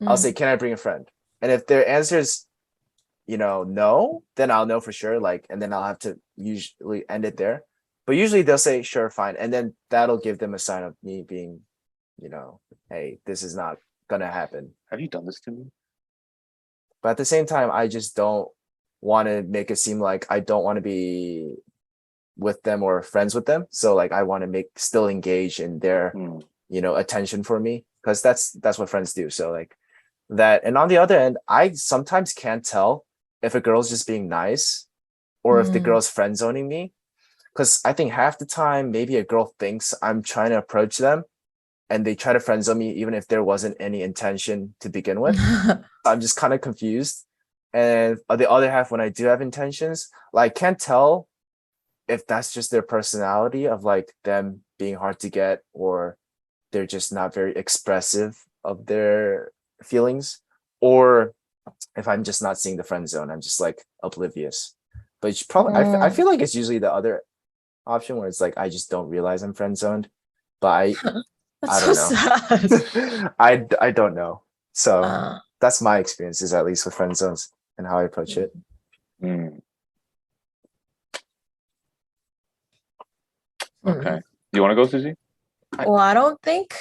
I'll say, can I bring a friend? And if their answer is, you know, no, then I'll know for sure, like, and then I'll have to usually end it there. But usually they'll say, sure, fine. And then that'll give them a sign of me being, you know, hey, this is not gonna happen. Have you done this to me? But at the same time, I just don't want to make it seem like I don't want to be with them or friends with them. So like I want to still engage in their, you know, attention for me, because that's what friends do. So like that. And on the other end, I sometimes can't tell if a girl's just being nice or if the girl's friend zoning me. Because I think half the time, maybe a girl thinks I'm trying to approach them and they try to friend zone me, even if there wasn't any intention to begin with. I'm just kind of confused. And the other half, when I do have intentions, like, can't tell if that's just their personality of like them being hard to get, or they're just not very expressive of their feelings, or if I'm just not seeing the friend zone, I'm just like oblivious. But it's probably, I feel like it's usually the other option where it's like I just don't realize I'm friend zoned, but I don't know. Sad. I don't know. So that's my experiences, at least with friend zones and how I approach it. Okay. Do you want to go, Suzie? Well, I don't think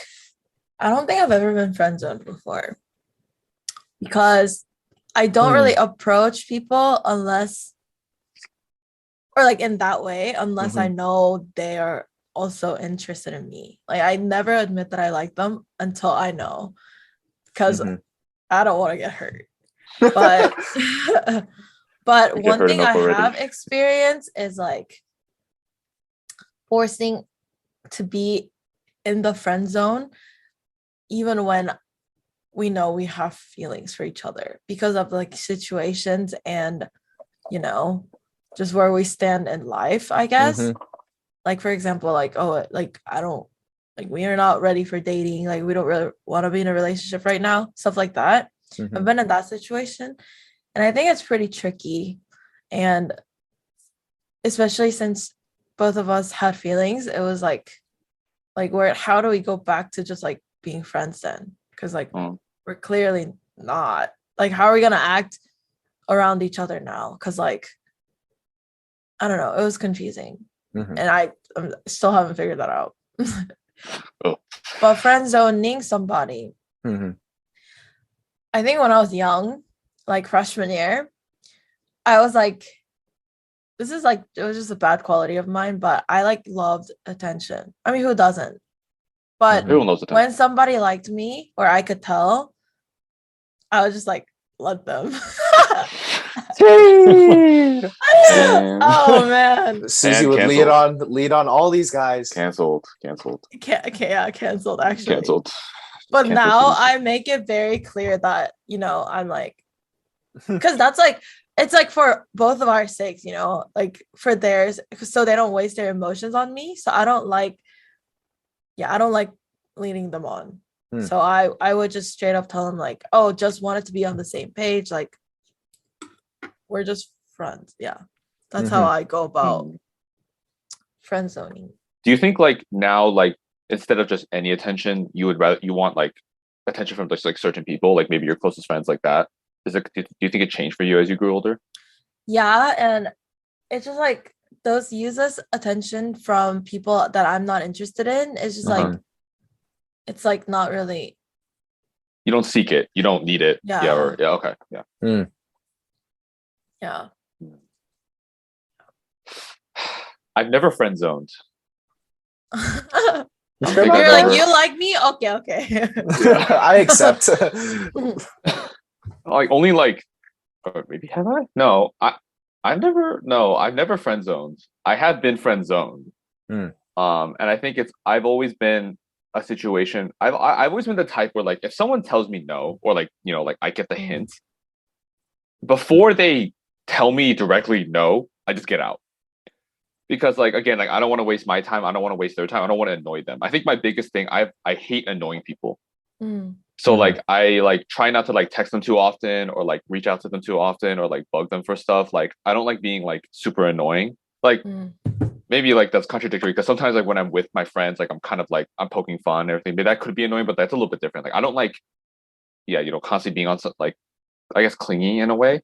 I've ever been friend zoned before, because I don't really approach people unless, or like in that way, unless I know they are also interested in me. Like I never admit that I like them until I know, because I don't want to get hurt. But but one thing I have experienced is like forcing to be in the friend zone even when we know we have feelings for each other, because of like situations and, you know, just where we stand in life, I guess. Like, for example, like, oh, like, I don't, like, we are not ready for dating. Like, we don't really want to be in a relationship right now. Stuff like that. I've been in that situation. And I think it's pretty tricky. And especially since both of us had feelings, it was like where, how do we go back to just like being friends then? Because like, we're clearly not. Like, how are we going to act around each other now? Because like, I don't know. It was confusing. And I still haven't figured that out. But friend zoning somebody. I think when I was young, like freshman year, I was like, this is like, it was just a bad quality of mine, but I like loved attention. I mean, who doesn't? But when somebody liked me, or I could tell, I would just like let them. Oh man, Suzie would lead on all these guys. Canceled. Canceled actually. Canceled. But now I make it very clear that, you know, I'm like, because that's like, it's like for both of our sakes, you know, like for theirs, so they don't waste their emotions on me. So I don't like leading them on. So I would just straight up tell them like, oh, just wanted to be on the same page. Like, we're just friends. Yeah. That's how I go about friend zoning. Do you think like now, like instead of just any attention, you want like attention from just like certain people, like maybe your closest friends, like that? Do you think it changed for you as you grew older? Yeah, and it's just like those useless attention from people that I'm not interested in. It's just like, it's like not really. You don't seek it. You don't need it. Yeah. Okay. Yeah. Yeah. I've never friend zoned. You're like, you like me? Okay. I accept. Like only like, or maybe have I? No, I've never friend zoned. I have been friend zoned. And I think I've always been a situation. I've always been the type where like if someone tells me no, or like, you know, like I get the hint before they tell me directly no, I just get out. because like again, like I don't want to waste my time. I don't want to waste their time. I don't want to annoy them. I think my biggest thing, I hate annoying people. So like I like try not to like text them too often or like reach out to them too often or like bug them for stuff. Like I don't like being like super annoying. Like maybe like that's contradictory because sometimes like when I'm with my friends, like I'm kind of like I'm poking fun and everything. But that could be annoying, but that's a little bit different. Like I don't like, yeah, you know, constantly being on like I guess clingy in a way.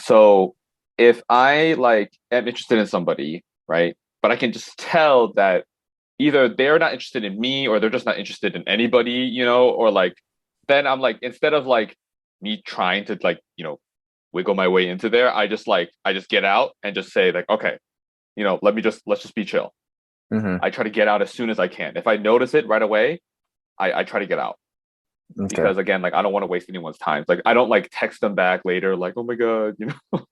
So if I like am interested in somebody, right? But I can just tell that either they're not interested in me or they're just not interested in anybody, you know, or like then I'm like instead of like me trying to like, you know, wiggle my way into there, I just get out and just say like, okay, you know, let's just be chill. I try to get out as soon as I can. If I notice it right away, I try to get out. Because again, like I don't want to waste anyone's time. Like I don't like text them back later, like, oh my God, you know,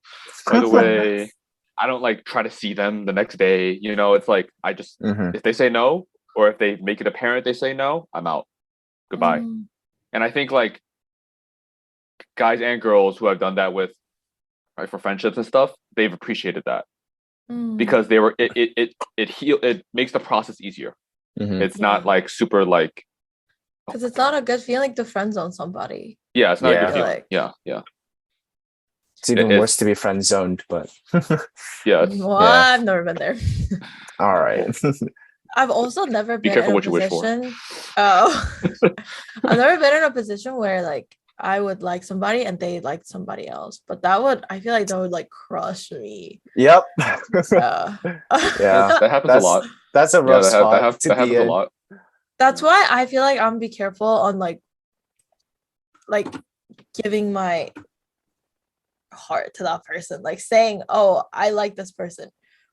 by the way. I don't like try to see them the next day. You know, it's like I just if they say no, or if they make it apparent they say no, I'm out. Goodbye. And I think like guys and girls who I've done that with, right, for friendships and stuff, they've appreciated that. Because they were it makes the process easier. It's not like super like because it's not a good feeling to friend zone somebody. Yeah, it's not a good feeling. Like, yeah. It's even worse to be friend zoned, but yeah. Well, I've never been there. All right. I've also never been in a position. I've never been in a position where like I would like somebody and they liked somebody else, but I feel like that would like crush me. Yep. Yeah. That happens a lot. That's a rough spot that happens a lot. That's why I feel like I'm be careful on like giving my heart to that person, like saying, oh, I like this person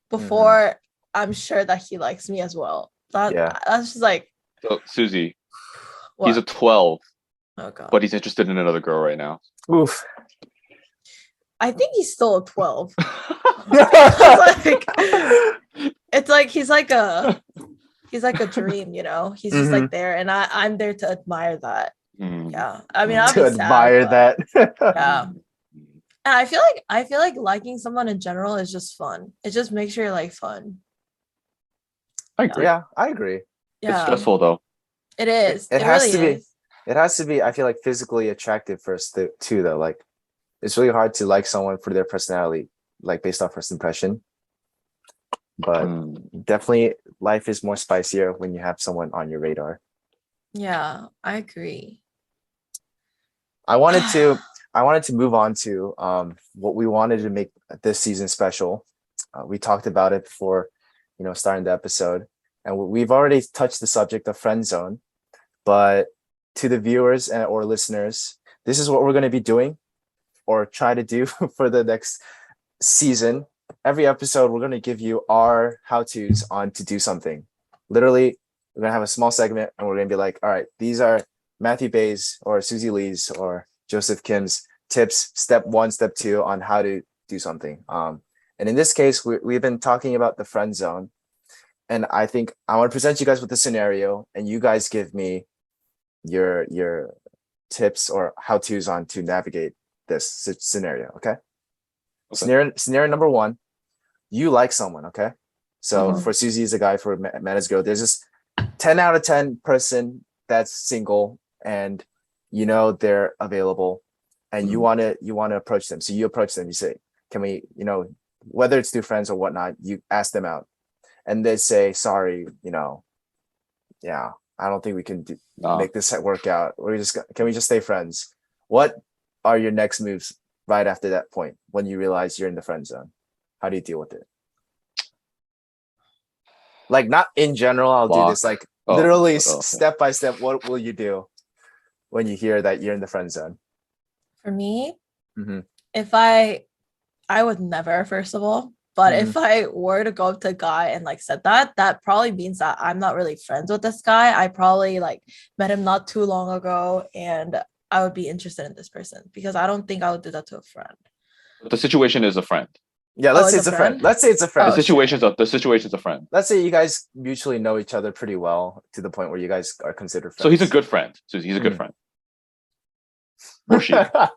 before I'm sure that he likes me as well. That's just like, so Suzie, he's a 12. Oh God. But he's interested in another girl right now. Oof. I think he's still a 12. It's like he's like a dream, you know. He's just like there, and I'm there to admire that. Yeah, I mean, I'll to admire that. Yeah, and I feel like liking someone in general is just fun. It just makes your life fun. I agree. Yeah, I agree. Yeah. It's stressful though. It is. It has really to be. It has to be. I feel like physically attractive first too, though. Like, it's really hard to like someone for their personality, like based off first impression. But definitely, life is more spicier when you have someone on your radar. Yeah, I agree. I wanted to move on to what we wanted to make this season special. We talked about it before, you know, starting the episode, and we've already touched the subject of friend zone. But to the viewers or listeners, this is what we're going to be doing, or try to do for the next season. Every episode, we're going to give you our how-tos on to do something. Literally, we're going to have a small segment, and we're going to be like, all right, these are Matthew Bae's or Suzie Lee's or Joseph Kim's tips, step 1, step 2 on how to do something. And in this case, we've been talking about the friend zone. And I think I want to present you guys with a scenario, and you guys give me your tips or how-tos on to navigate this scenario. Okay. Scenario number 1, you like someone. Okay. So for Suzie is a guy, for Matt is a girl. There's this 10 out of 10 person that's single, and you know they're available, and you want to approach them. So you approach them. You say, "Can we?" You know, whether it's through friends or whatnot, you ask them out, and they say, "Sorry, you know, yeah, I don't think we can make this work out. Can we just stay friends?" What are your next moves right after that point when you realize you're in the friend zone? How do you deal with it? Like, not in general, I'll do this, like literally step by step. What will you do when you hear that you're in the friend zone? For me, if I would never, first of all, but if I were to go up to a guy and like said that probably means that I'm not really friends with this guy. I probably like met him not too long ago, and I would be interested in this person, because I don't think I would do that to a friend. The situation is a friend. Yeah, let's say it's a friend. Let's say it's a friend. The situation's a friend. Let's say you guys mutually know each other pretty well to the point where you guys are considered friends. So he's a good friend. So he's a good friend. Or she. Yeah,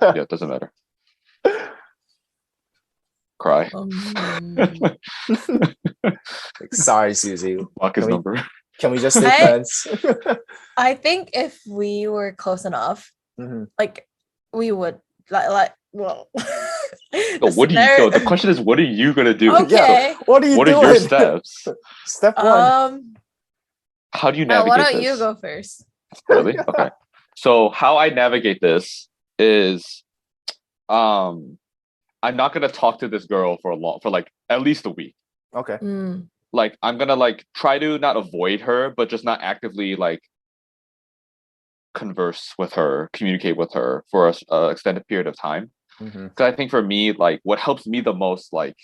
it doesn't matter. Cry. Sorry, Suzie. Block his number. Can we just stay friends? I think if we were close enough, like we would well. What do you? No, the question is, what are you gonna do? Okay. Yeah, what are you doing? What are your steps? Step one. How do you navigate why don't this? you go first? Really? Okay. So how I navigate this is, I'm not gonna talk to this girl for like at least a week. Okay. Like I'm gonna like try to not avoid her, but just not actively like converse with her, communicate with her for a extended period of time. Because I think for me, like what helps me the most, like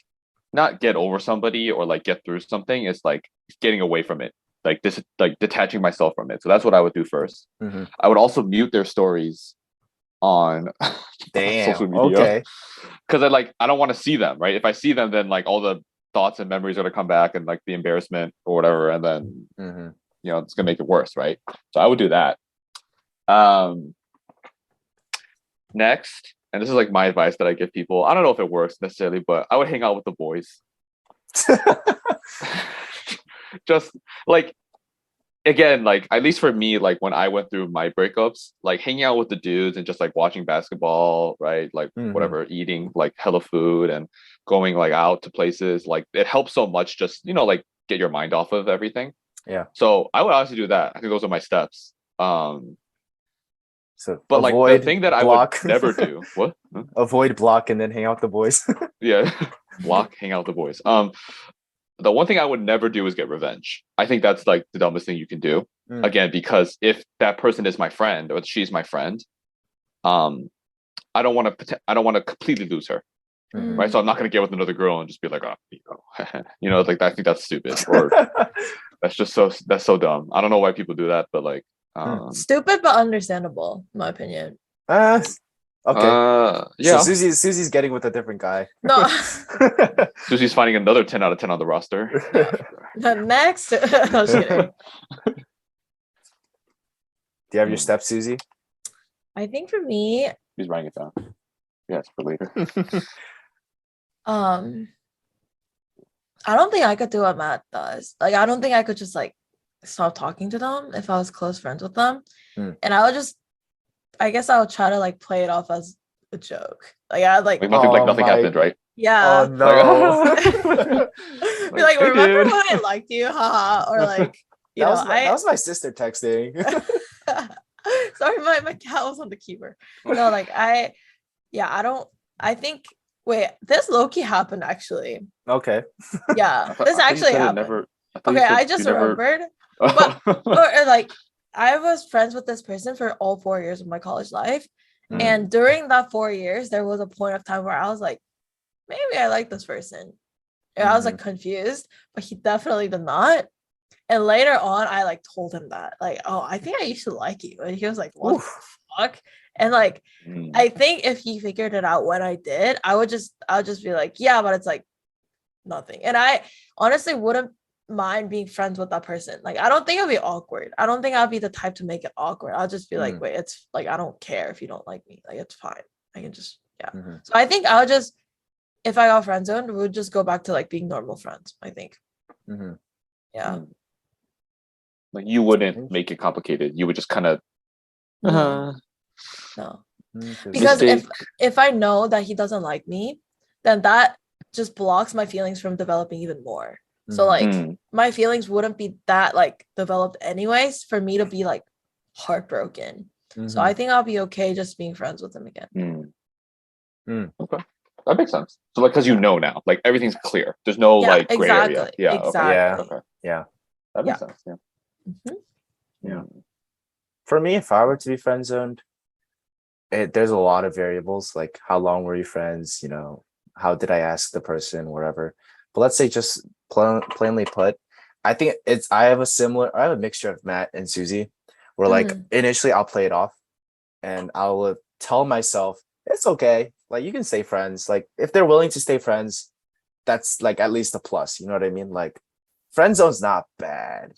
not get over somebody or like get through something, is like getting away from it, like this, like detaching myself from it. So that's what I would do first. I would also mute their stories on social media. Okay. Because I don't want to see them, right? If I see them, then like all the thoughts and memories are gonna come back, and like the embarrassment or whatever, and then you know it's gonna make it worse, right? So I would do that. Next, and this is like my advice that I give people. I don't know if it works necessarily, but I would hang out with the boys. Just like, again, like at least for me, like when I went through my breakups, like hanging out with the dudes and just like watching basketball, right? Like whatever, eating like hella food and going like out to places, like it helps so much. Just, you know, like get your mind off of everything. Yeah. So I would honestly do that. I think those are my steps. So but like the thing that block. I would never do, what? Avoid, block, and then hang out with the boys. Yeah. Block, hang out with the boys. The one thing I would never do is get revenge. I think that's like the dumbest thing you can do. Again, because if that person is my friend or she's my friend, I don't want to completely lose her. Right. So I'm not going to get with another girl and just be like, oh, you know, like I think that's stupid, or that's so dumb. I don't know why people do that, but like, stupid but understandable, in my opinion. Okay. Yeah. So Susie's getting with a different guy. No. Susie's finding another 10 out of 10 on the roster. Next. No, just kidding. Do you have your steps, Suzie? I think for me, he's writing it down. Yeah, it's for later. I don't think I could do what Matt does. Like, I don't think I could just like stop talking to them if I was close friends with them. And I guess I would try to like play it off as a joke. Like I like nothing happened, right? Yeah. Oh no. Be like, hey, remember when I liked you? Haha. Or like, that was my sister texting. Sorry, my cat was on the keyboard. No, like I think this low-key happened actually. Okay. Yeah, this actually happened. I just remembered. But or like I was friends with this person for all 4 years of my college life. And during that 4 years, there was a point of time where I was like, maybe I like this person. And I was like confused, but he definitely did not. And later on, I like told him that, like, oh, I think I used to like you. And he was like, what the fuck? And like, I think if he figured it out when I did, I'll just be like, yeah, but it's like nothing. And I honestly wouldn't mind being friends with that person. Like, I don't think it'll be awkward. I don't think I'll be the type to make it awkward. I'll just be like, wait, it's like, I don't care if you don't like me. Like, it's fine. I can just, So I think I'll just, if I got friend zoned, we'll just go back to like being normal friends, I think. Yeah. Like you wouldn't make it complicated. You would just kind of no. Because if I know that he doesn't like me, then that just blocks my feelings from developing even more. So like my feelings wouldn't be that like developed anyways for me to be like heartbroken. So I think I'll be okay just being friends with him again. Okay, that makes sense. So like, because you know now, like everything's clear. There's no like gray area. Yeah, exactly. Okay. Yeah, that makes sense. Yeah. For me, if I were to be friend zoned, there's a lot of variables. Like, how long were you friends? You know, how did I ask the person? Whatever. But let's say just plainly put, I think I have a mixture of Matt and Suzie, where like initially I'll play it off, and I'll tell myself it's okay. Like, you can stay friends. Like, if they're willing to stay friends, that's like at least a plus. You know what I mean? Like, friend zone's not bad.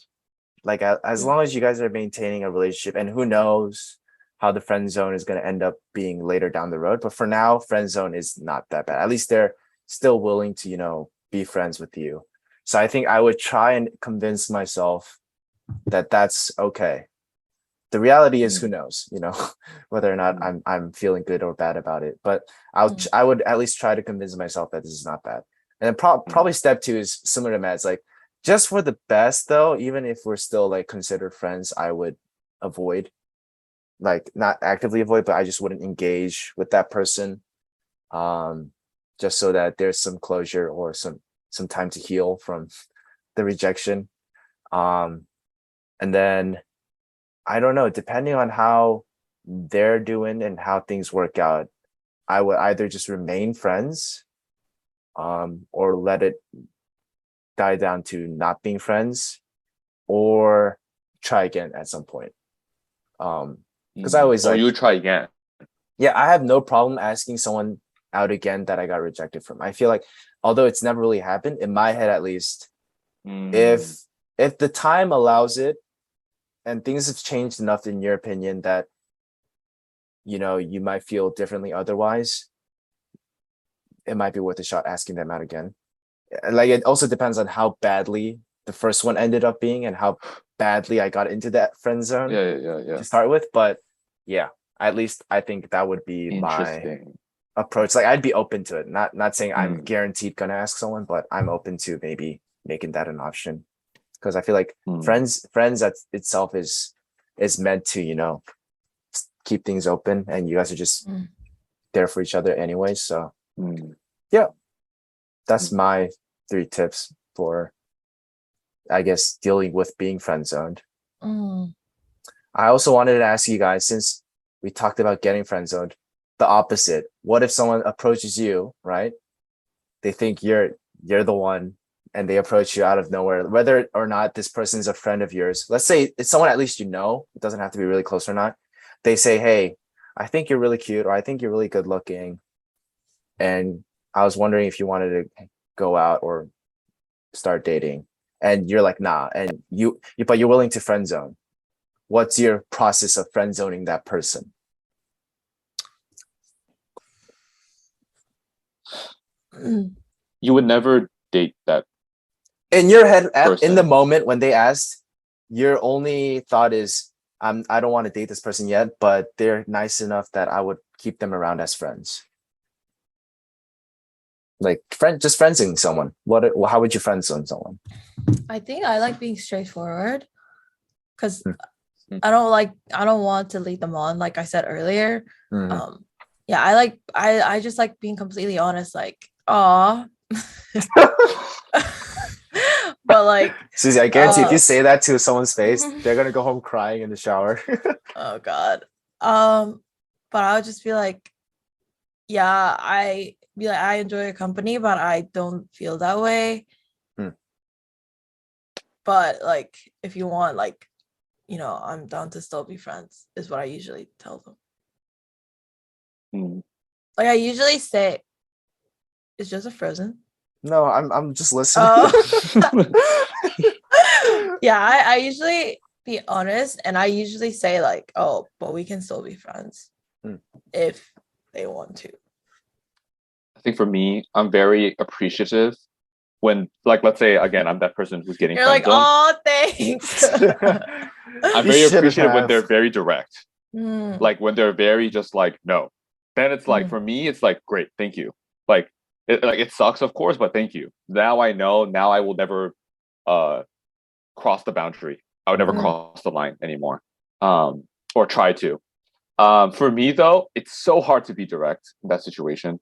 Like, as long as you guys are maintaining a relationship, and who knows how the friend zone is going to end up being later down the road. But for now, friend zone is not that bad. At least still willing to, you know, be friends with you. So I think I would try and convince myself that that's okay. The reality is, who knows, you know, whether or not I'm feeling good or bad about it. But I would at least try to convince myself that this is not bad. And then probably step 2 is similar to Matt's, like, just for the best though, even if we're still like considered friends, I would avoid, like, not actively avoid, but I just wouldn't engage with that person. Just so that there's some closure or some time to heal from the rejection. And then I don't know, depending on how they're doing and how things work out, I would either just remain friends, or let it die down to not being friends, or try again at some point. Because I always you would try again. Yeah, I have no problem asking someone out again that I got rejected from. I feel like, although it's never really happened, in my head at least, if the time allows it and things have changed enough in your opinion that, you know, you might feel differently otherwise, it might be worth a shot asking them out again. Like, it also depends on how badly the first one ended up being and how badly I got into that friend zone to start with. But yeah, at least I think that would be my approach. Like, I'd be open to it. Not saying I'm guaranteed gonna ask someone, but I'm open to maybe making that an option. Because I feel like friends that itself is meant to, you know, keep things open, and you guys are just there for each other anyway. So yeah, that's my 3 tips for, I guess, dealing with being friend zoned. I also wanted to ask you guys, since we talked about getting friend zoned, the opposite. What if someone approaches you, right? They think you're the one, and they approach you out of nowhere, whether or not this person is a friend of yours. Let's say it's someone at least you know. It doesn't have to be really close or not. They say, hey, I think you're really cute, or I think you're really good looking, and I was wondering if you wanted to go out or start dating. And you're like, nah, and but you're willing to friend zone. What's your process of friend zoning that person? You would never date that. In your head, in the moment when they asked, your only thought is, I don't want to date this person yet, but they're nice enough that I would keep them around as friends. Like, just friendzing someone. How would you friendzone someone? I think I like being straightforward, because I don't want to lead them on, like I said earlier. Yeah, I just like being completely honest, like, aw. But like, Suzie, I guarantee if you say that to someone's face, they're gonna go home crying in the shower. Oh God. But I would just be like, yeah, I enjoy your company, but I don't feel that way. But like, if you want, like, you know, I'm down to still be friends, is what I usually tell them. Like, I usually say, it's just a Frozen. No, I'm just listening. Yeah, I usually be honest, and I usually say like, oh, but we can still be friends if they want to. I think for me, I'm very appreciative when, like, let's say again, I'm that person who's getting You're like, oh, thanks. I'm very appreciative when they're very direct. Like, when they're very just like, no. Then it's like, for me, it's like, great, thank you. Like, it sucks, of course, but thank you. Now I know. Now I will never cross the boundary. I would never cross the line anymore, or try to. For me, though, it's so hard to be direct in that situation,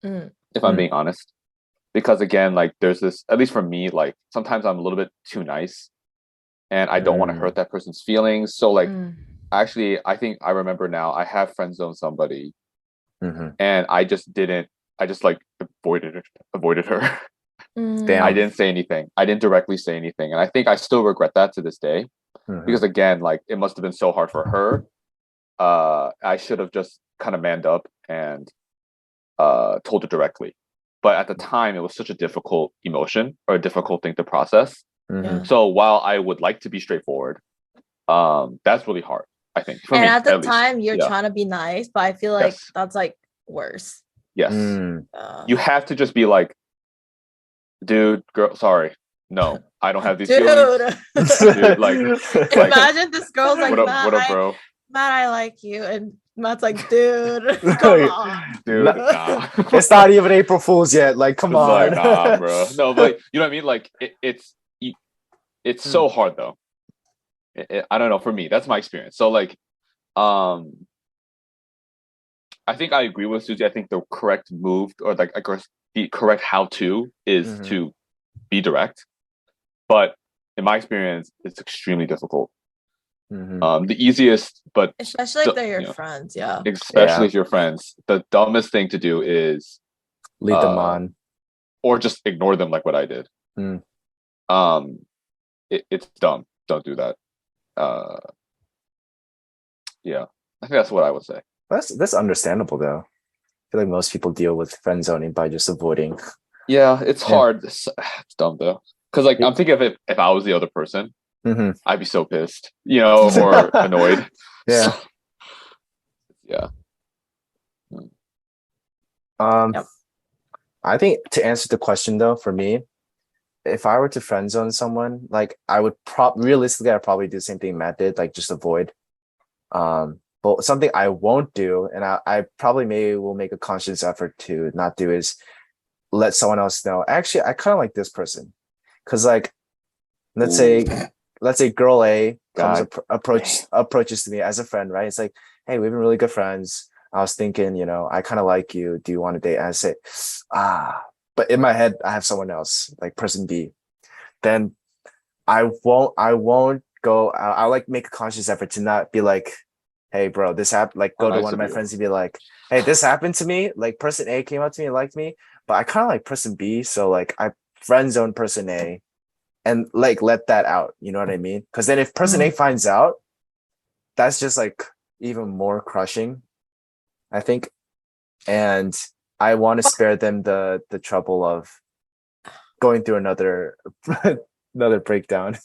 if I'm being honest. Because again, like, there's this, at least for me, like, sometimes I'm a little bit too nice, and I don't want to hurt that person's feelings. So like, actually, I think I remember now, I have friend zoned somebody, and I just like avoided her. Damn. I didn't say anything. I didn't directly say anything. And I think I still regret that to this day. Because again, like, it must have been so hard for her. I should have just kind of manned up and told her directly. But at the time, it was such a difficult emotion, or a difficult thing to process. So while I would like to be straightforward, that's really hard, I think. For and me, at the time, you're least. trying to be nice, but I feel like that's like worse. Yes. You have to just be like, dude, girl, sorry. No, I don't have these feelings. Dude, like, imagine this girl's like, what up, bro? Matt, I like you. And Matt's like, dude, come on. Dude, nah. It's not even April Fool's yet. Like, come on. Like, nah, bro. No, but you know what I mean? Like, it's so hard, though. I don't know. For me, that's my experience. So, like, I think I agree with Suzie. I think the correct move, or like, the correct how-to is to be direct. But in my experience, it's extremely difficult. The easiest, but especially if they're your friends, especially if you're friends, the dumbest thing to do is lead them on, or just ignore them, like what I did. It's dumb. Don't do that. Yeah, I think that's what I would say. That's understandable, though. I feel like most people deal with friend zoning by just avoiding. Yeah, it's hard. It's dumb though, because like I'm thinking of it, if I was the other person, I'd be so pissed, you know, or annoyed. Yeah. So, yeah. I think to answer the question though, for me, if I were to friend zone someone, like I would realistically, I'd probably do the same thing Matt did, like just avoid. But something I won't do, and I probably maybe will make a conscious effort to not do, is let someone else know. Actually, I kind of like this person, because like, let's say girl A approaches to me as a friend, right? It's like, hey, we've been really good friends. I was thinking, you know, I kind of like you. Do you want to date? And I say, but in my head, I have someone else, like person B. Then I won't go. I'll like make a conscious effort to not be like, hey, bro, this happened. Like, go to one of my friends and be like, hey, this happened to me. Like, person A came up to me and liked me, but I kind of like person B. So like, I friend zone person A, and like let that out. You know what I mean? Because then if person A finds out, that's just like even more crushing, I think. And I want to spare them the trouble of going through another breakdown.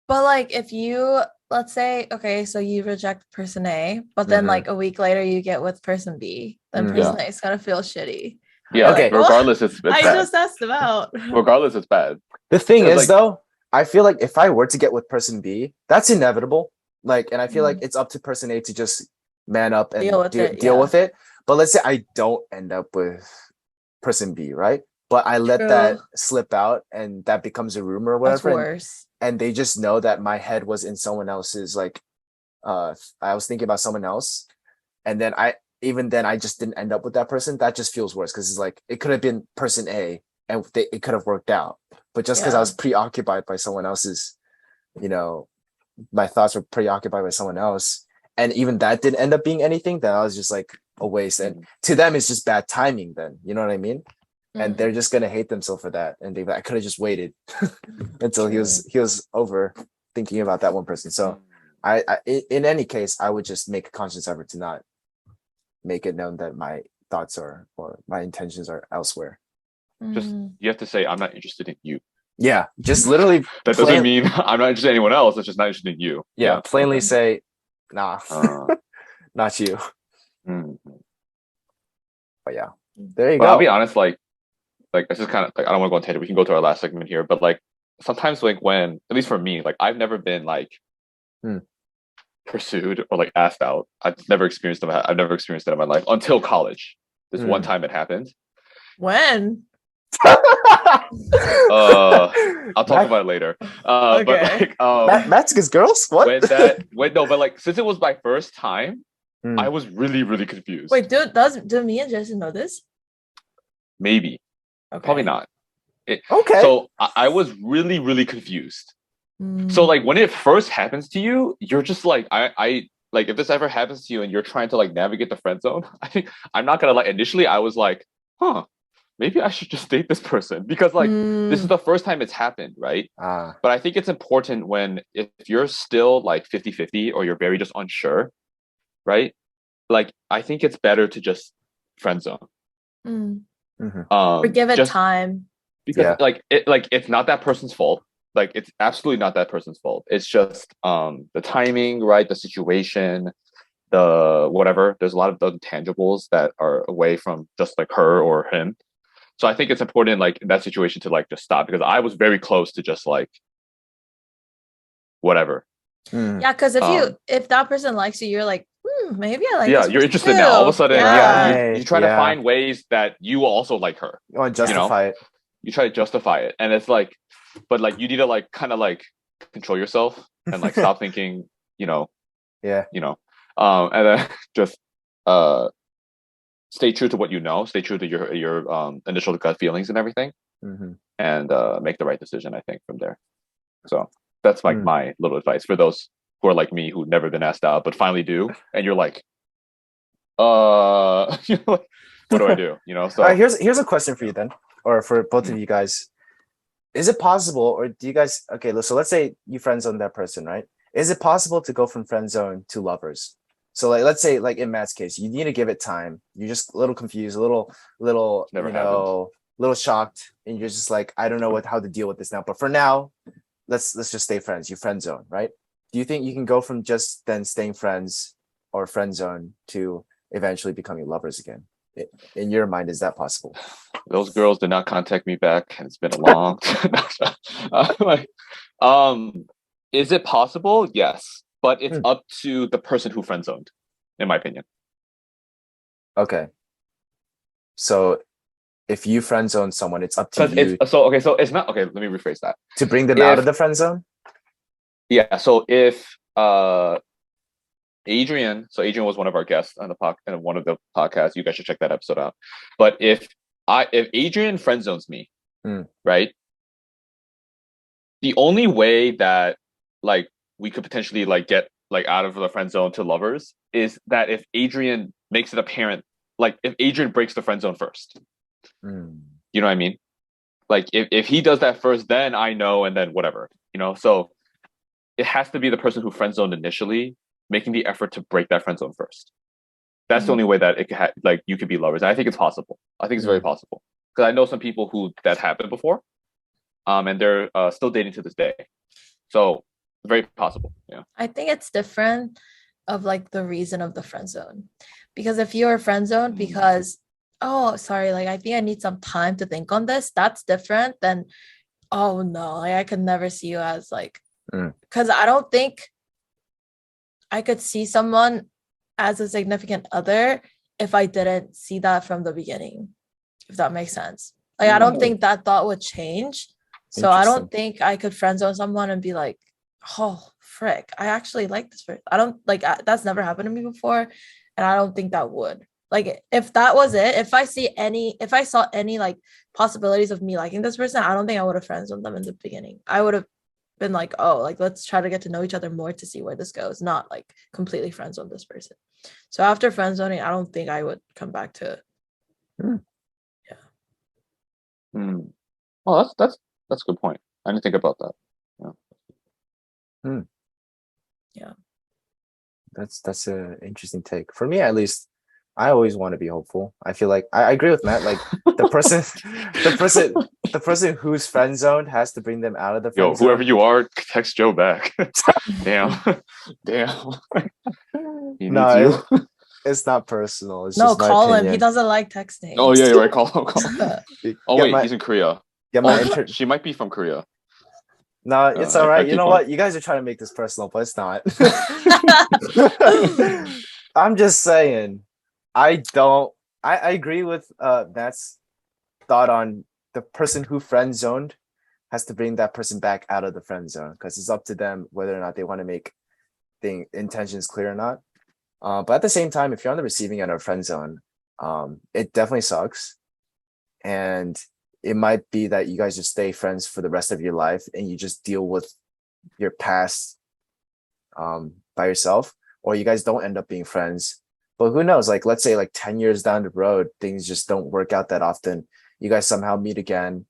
But like, if you, let's say, okay, so you reject person A, but then like a week later you get with person B, then person A is gonna feel shitty. Yeah, okay. Like, regardless, it's bad. I just asked them out. Regardless, it's bad. The thing is, like, though, I feel like if I were to get with person B, that's inevitable. Like, and I feel like it's up to person A to just man up and deal with it. But let's say I don't end up with person B, right? But I let that slip out, and that becomes a rumor or whatever. That's worse. And they just know that my head was in someone else's, like, I was thinking about someone else. And then I just didn't end up with that person. That just feels worse, because it's like, it could have been person A and it could have worked out. But just because I was preoccupied by someone else's, you know, my thoughts were preoccupied by someone else, and even that didn't end up being anything, then I was just like a waste. And to them, it's just bad timing then. You know what I mean? And they're just gonna hate themselves for that. And I could have just waited until he was over thinking about that one person. So I in any case, I would just make a conscious effort to not make it known that my thoughts or my intentions are elsewhere. Just you have to say, I'm not interested in you. Yeah, just literally. That doesn't mean I'm not interested in anyone else. It's just not interested in you. Yeah, plainly say, nah, not you. But yeah, there you go. I'll be honest, like this is kind of like, I don't want to go on tangent. We can go to our last segment here, but like sometimes, like when, at least for me, like I've never been like pursued or like asked out. I've never experienced that in my life until college. This one time it happened. When? I'll talk about it later. Okay. But like Mexican's girls? What? But like since it was my first time, I was really, really confused. Wait, do me and Jason know this? Maybe. Okay. Probably not. Okay. So I was really, really confused. So like when it first happens to you, you're just like, I like, if this ever happens to you and you're trying to like navigate the friend zone, I think I'm not gonna, like, initially I was like, maybe I should just date this person, because like this is the first time it's happened, right? But I think it's important if you're still like 50-50 or you're very just unsure, right? Like I think it's better to just friend zone. Or give it time. Because it's not that person's fault. Like it's absolutely not that person's fault. It's just the timing, right? The situation. whatever. There's a lot of the intangibles that are away from just like her or him. So I think it's important, like in that situation, to like just stop, because I was very close to just like whatever. Yeah, because if that person likes you, you're like, maybe I like. Yeah, this you're interested too. now. All of a sudden, Right. you try to find ways that you also like her. You want to justify it. You try to justify it, and it's like, but like you need to like kind of like control yourself and like stop thinking, and then just stay true to what you know, stay true to your initial gut feelings and everything, and make the right decision, I think, from there. So that's like my little advice for those who are like me, who've never been asked out but finally do, and you're like, what do I do? So all right, here's a question for you then, or for both of you guys. Is it possible, or do you guys, okay, so let's say you friend zone that person, right? Is it possible to go from friend zone to lovers? So like, let's say like in Matt's case, you need to give it time. You're just a little confused, a little, little shocked, and you're just like, I don't know how to deal with this now. But for now, let's just stay friends. You friend zone, right? Do you think you can go from just then staying friends or friend zone to eventually becoming lovers again? In your mind, is that possible? Those girls did not contact me back, and it's been a long time. Is it possible? Yes, but it's up to the person who friend zoned, in my opinion. Okay. So if you friend zone someone, it's up to you. So it's not okay. Let me rephrase that. To bring them out of the friend zone? Yeah. So if Adrian was one of our guests on one of the podcasts. You guys should check that episode out. But if Adrian friend zones me, right? The only way that like we could potentially like get like out of the friend zone to lovers is that if Adrian makes it apparent, like if Adrian breaks the friend zone first. You know what I mean? Like if he does that first, then I know, and then whatever, so it has to be the person who friend zoned initially making the effort to break that friend zone first. That's the only way that it could like you could be lovers. And I think it's possible. I think it's very possible, because I know some people who that happened before, and they're still dating to this day. So very possible. Yeah. I think it's different of like the reason of the friend zone, because if you're friend zone because sorry, like I think I need some time to think on this, that's different than oh no, like I could never see you as like, because I don't think I could see someone as a significant other if I didn't see that from the beginning, if that makes sense. Like I don't think that thought would change. So I don't think I could friend zone someone and be like, oh frick, I actually like this person. I don't like that's never happened to me before, and I don't think that would. Like if that was it, if I saw any like possibilities of me liking this person, I don't think I would have friend zoned them in the beginning. I would have been like, oh, like let's try to get to know each other more to see where this goes, not like completely friend zone this person. So after friend zoning, I don't think I would come back to it. Well, that's a good point. I didn't think about that. Yeah. That's an interesting take. For me, at least, I always want to be hopeful. I feel like I agree with Matt. Like the person who's friend zoned has to bring them out of the friend zone. Whoever you are, text Joe back. Damn. No, it's not personal. It's no, just call him. He doesn't like texting. Oh yeah, you're right. Call him. Oh wait, he's in Korea. Yeah, she might be from Korea. No, it's all right. You know what? You guys are trying to make this personal, but it's not. I'm just saying. I agree with Matt's thought on the person who friend zoned has to bring that person back out of the friend zone, because it's up to them whether or not they want to make the intentions clear or not. But at the same time, if you're on the receiving end of friend zone, it definitely sucks. And it might be that you guys just stay friends for the rest of your life and you just deal with your past by yourself, or you guys don't end up being friends. But who knows? Like, let's say like 10 years down the road, things just don't work out that often. You guys somehow meet again.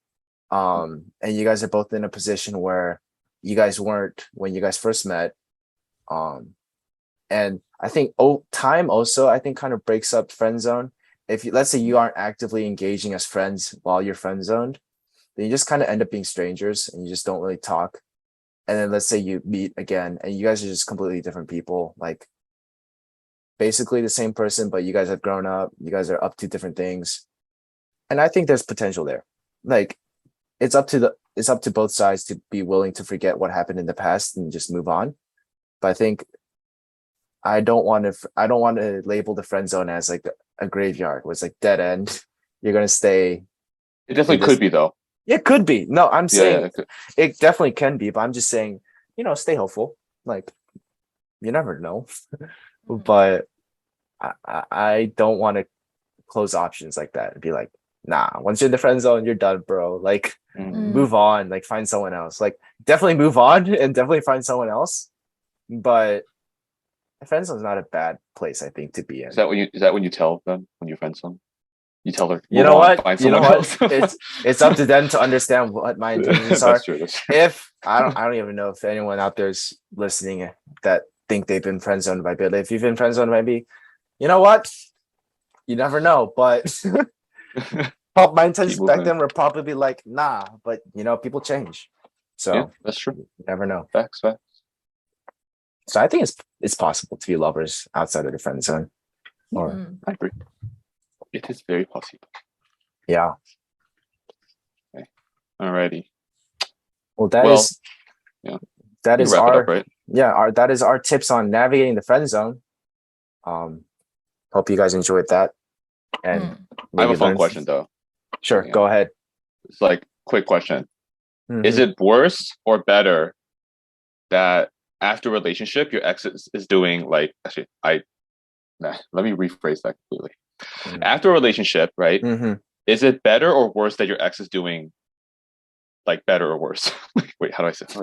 And you guys are both in a position where you guys weren't when you guys first met. And I think time also, I think, kind of breaks up friend zone. If let's say you aren't actively engaging as friends while you're friend zoned, then you just kind of end up being strangers and you just don't really talk. And then let's say you meet again and you guys are just completely different people. Like, basically the same person, but you guys have grown up. You guys are up to different things, and I think there's potential there. Like, it's up to both sides to be willing to forget what happened in the past and just move on. But I think I don't want to label the friend zone as like a graveyard where it's like dead end. You're gonna stay. It definitely could be though. It could be. No, I'm saying Yeah, it definitely can be, but I'm just saying, stay hopeful. Like, you never know. But I don't want to close options like that and be like, nah, once you're in the friend zone, you're done, bro. Like, move on, like find someone else. Like, definitely move on and definitely find someone else. But a friend zone is not a bad place, I think, to be in. Is that when you tell them when you're friend zone? You tell her, you know what? Find someone else. It's up to them to understand what my intentions are. That's true. If I don't even know if anyone out there's listening that think they've been friend zoned by Billy. If you've been friend zoned by me, you know what? You never know. But my intentions back then were probably like, nah. But people change, so yeah, that's true. You never know. Facts. So I think it's possible to be lovers outside of the friend zone. I agree. It is very possible. Yeah. Okay. Alrighty. Well, that is our right? That is our tips on navigating the friend zone. Hope you guys enjoyed that. And I have a fun question though. Sure, go ahead. It's like quick question. Is it worse or better that after a relationship your ex is doing like let me rephrase that completely. After a relationship, right? Is it better or worse that your ex is doing like better or worse? Wait, how do I say it?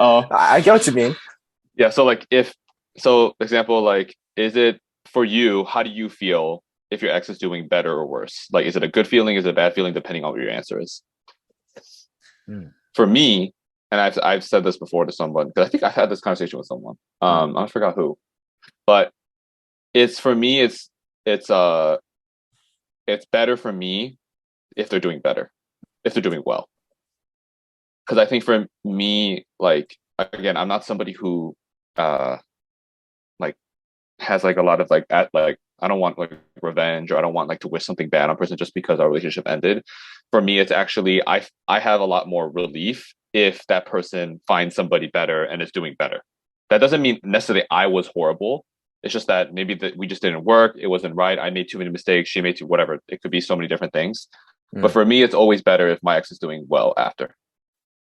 I get what you mean. Yeah, so like example, like, is it for you, how do you feel if your ex is doing better or worse? Like, is it a good feeling, is it a bad feeling, depending on what your answer is? For me, and I've said this before to someone, because I think I had this conversation with someone. I forgot who. But it's better for me if they're doing better, if they're doing well. Because I think for me, like, again, I'm not somebody who like has like a lot of like I don't want like revenge, or I don't want like to wish something bad on a person just because our relationship ended. For me, it's actually I have a lot more relief if that person finds somebody better and is doing better. That doesn't mean necessarily I was horrible. It's just that maybe that we just didn't work. It wasn't right. I made too many mistakes. She made too, whatever. It could be so many different things. But for me, it's always better if my ex is doing well after.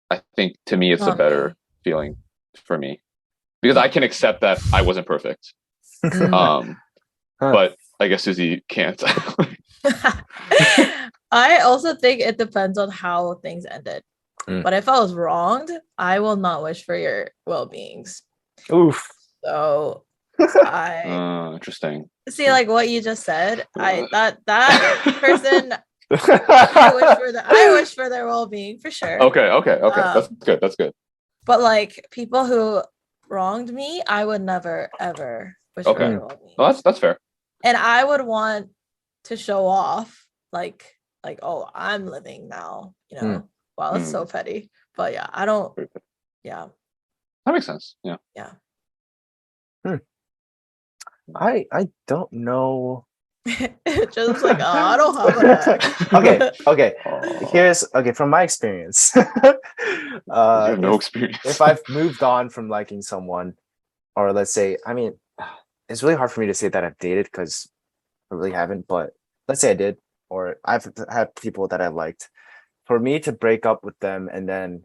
I think to me, it's a better feeling for me, because I can accept that I wasn't perfect. But I guess Suzie can't. I also think it depends on how things ended. But if I was wronged, I will not wish for your well-beings. Oof. So interesting. See, like what you just said, that person I wish for their well-being for sure. Okay. That's good. But like people who wronged me, I would never ever wish for their well-being. Well, that's fair. And I would want to show off like, oh, I'm living now, Wow, that's so petty. But yeah, I don't. Yeah, that makes sense. Yeah. I don't know. Just like, I don't have an ex. Okay. From my experience, you have no experience. If I've moved on from liking someone, or let's say, I mean, it's really hard for me to say that I've dated because I really haven't. But let's say I did, or I've had people that I liked. For me to break up with them and then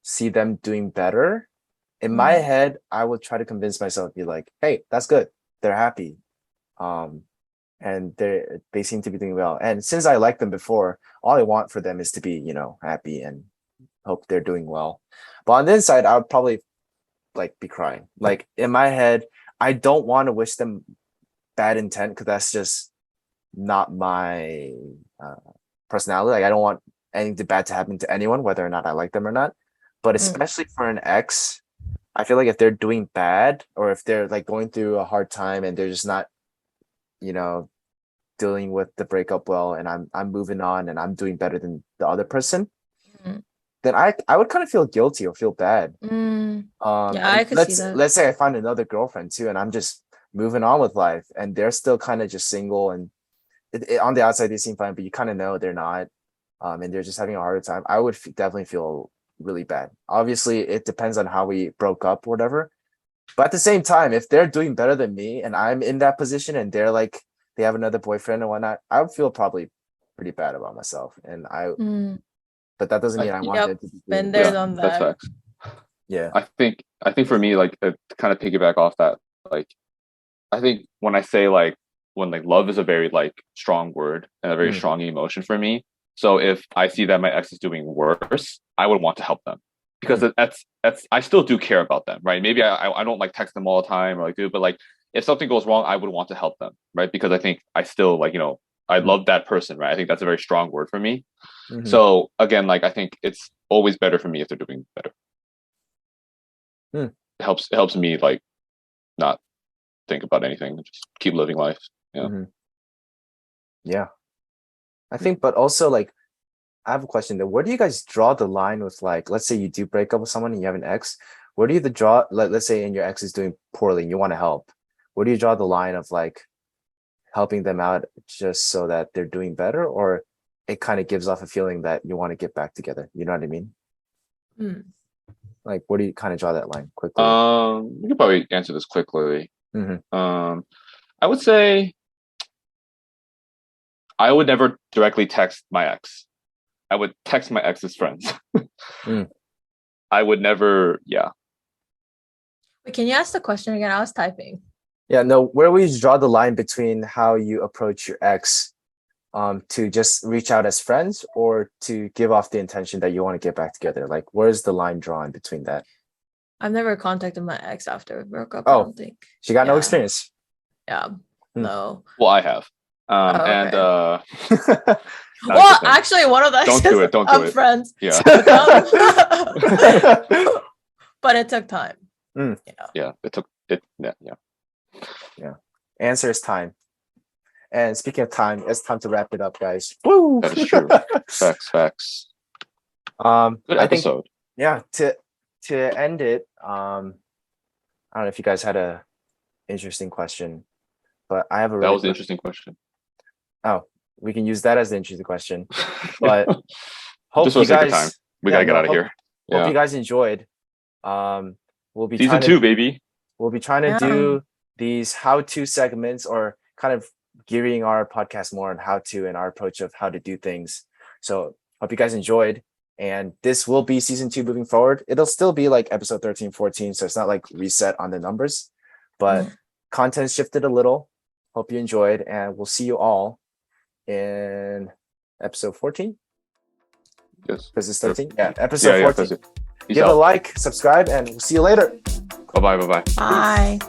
see them doing better, in my head, I would try to convince myself, be like, hey, that's good. They're happy. And they seem to be doing well. And since I liked them before, all I want for them is to be, happy and hope they're doing well. But on the inside, I would probably like be crying. Like in my head, I don't want to wish them bad intent because that's just not my personality. Like I don't want anything bad to happen to anyone, whether or not I like them or not. But especially for an ex, I feel like if they're doing bad, or if they're like going through a hard time and they're just not, dealing with the breakup well, and I'm moving on and I'm doing better than the other person, then I would kind of feel guilty or feel bad. Yeah, I could see that. Let's say I find another girlfriend too, and I'm just moving on with life, and they're still kind of just single, and on the outside they seem fine, but you kind of know they're not, and they're just having a harder time, I would definitely feel really bad. Obviously, it depends on how we broke up or whatever. But at the same time, if they're doing better than me and I'm in that position and they're like, they have another boyfriend and whatnot, I would feel probably pretty bad about myself. And but that doesn't mean I want them to be been there, done that. That's facts. Yeah. I think for me, like, to kind of piggyback off that, like, I think when I say like, when like love is a very like strong word and a very strong emotion for me. So if I see that my ex is doing worse, I would want to help them, because that's I still do care about them, right? Maybe I don't like text them all the time or like do, but like if something goes wrong, I would want to help them, right? Because I think I still like, you know, I love that person, right? I think that's a very strong word for me. So again, like I think it's always better for me if they're doing better. It helps me like not think about anything, just keep living life. Yeah. I think, but also like, I have a question though. Where do you guys draw the line with, like, let's say you do break up with someone and you have an ex, where do you draw, like, let's say and your ex is doing poorly and you want to help, where do you draw the line of like helping them out just so that they're doing better, or it kind of gives off a feeling that you want to get back together? You know what I mean? Like, where do you kind of draw that line quickly? We could probably answer this quickly. I would say I would never directly text my ex. I would text my ex's friends. I would never, Wait, can you ask the question again? I was typing. Yeah, no, where would you draw the line between how you approach your ex, to just reach out as friends or to give off the intention that you want to get back together? Like, where's the line drawn between that? I've never contacted my ex after we broke up. Oh, I don't think. She got no experience. Yeah, no. Well, I have. And well, actually, one of the don't do it. Don't do it. Friends. Yeah. But it took time. Yeah, it took it. Yeah. Answer is time. And speaking of time, it's time to wrap it up, guys. Woo! That is true. Facts. Good episode. To end it, I don't know if you guys had a interesting question, but I have a that was an interesting question. Oh, we can use that as an interesting question. But hope just you guys, time. We gotta get out of here. Hope you guys enjoyed. We'll be season 2, baby. We'll be trying to do these how-to segments, or kind of gearing our podcast more on how-to and our approach of how to do things. So hope you guys enjoyed. And this will be season 2 moving forward. It'll still be like episode 13, 14. So it's not like reset on the numbers, but content shifted a little. Hope you enjoyed, and we'll see you all in episode 14. Yes. Because it's 13. Yeah, episode 14. Peace Give out. a like, subscribe, and we'll see you later. Bye-bye. Bye.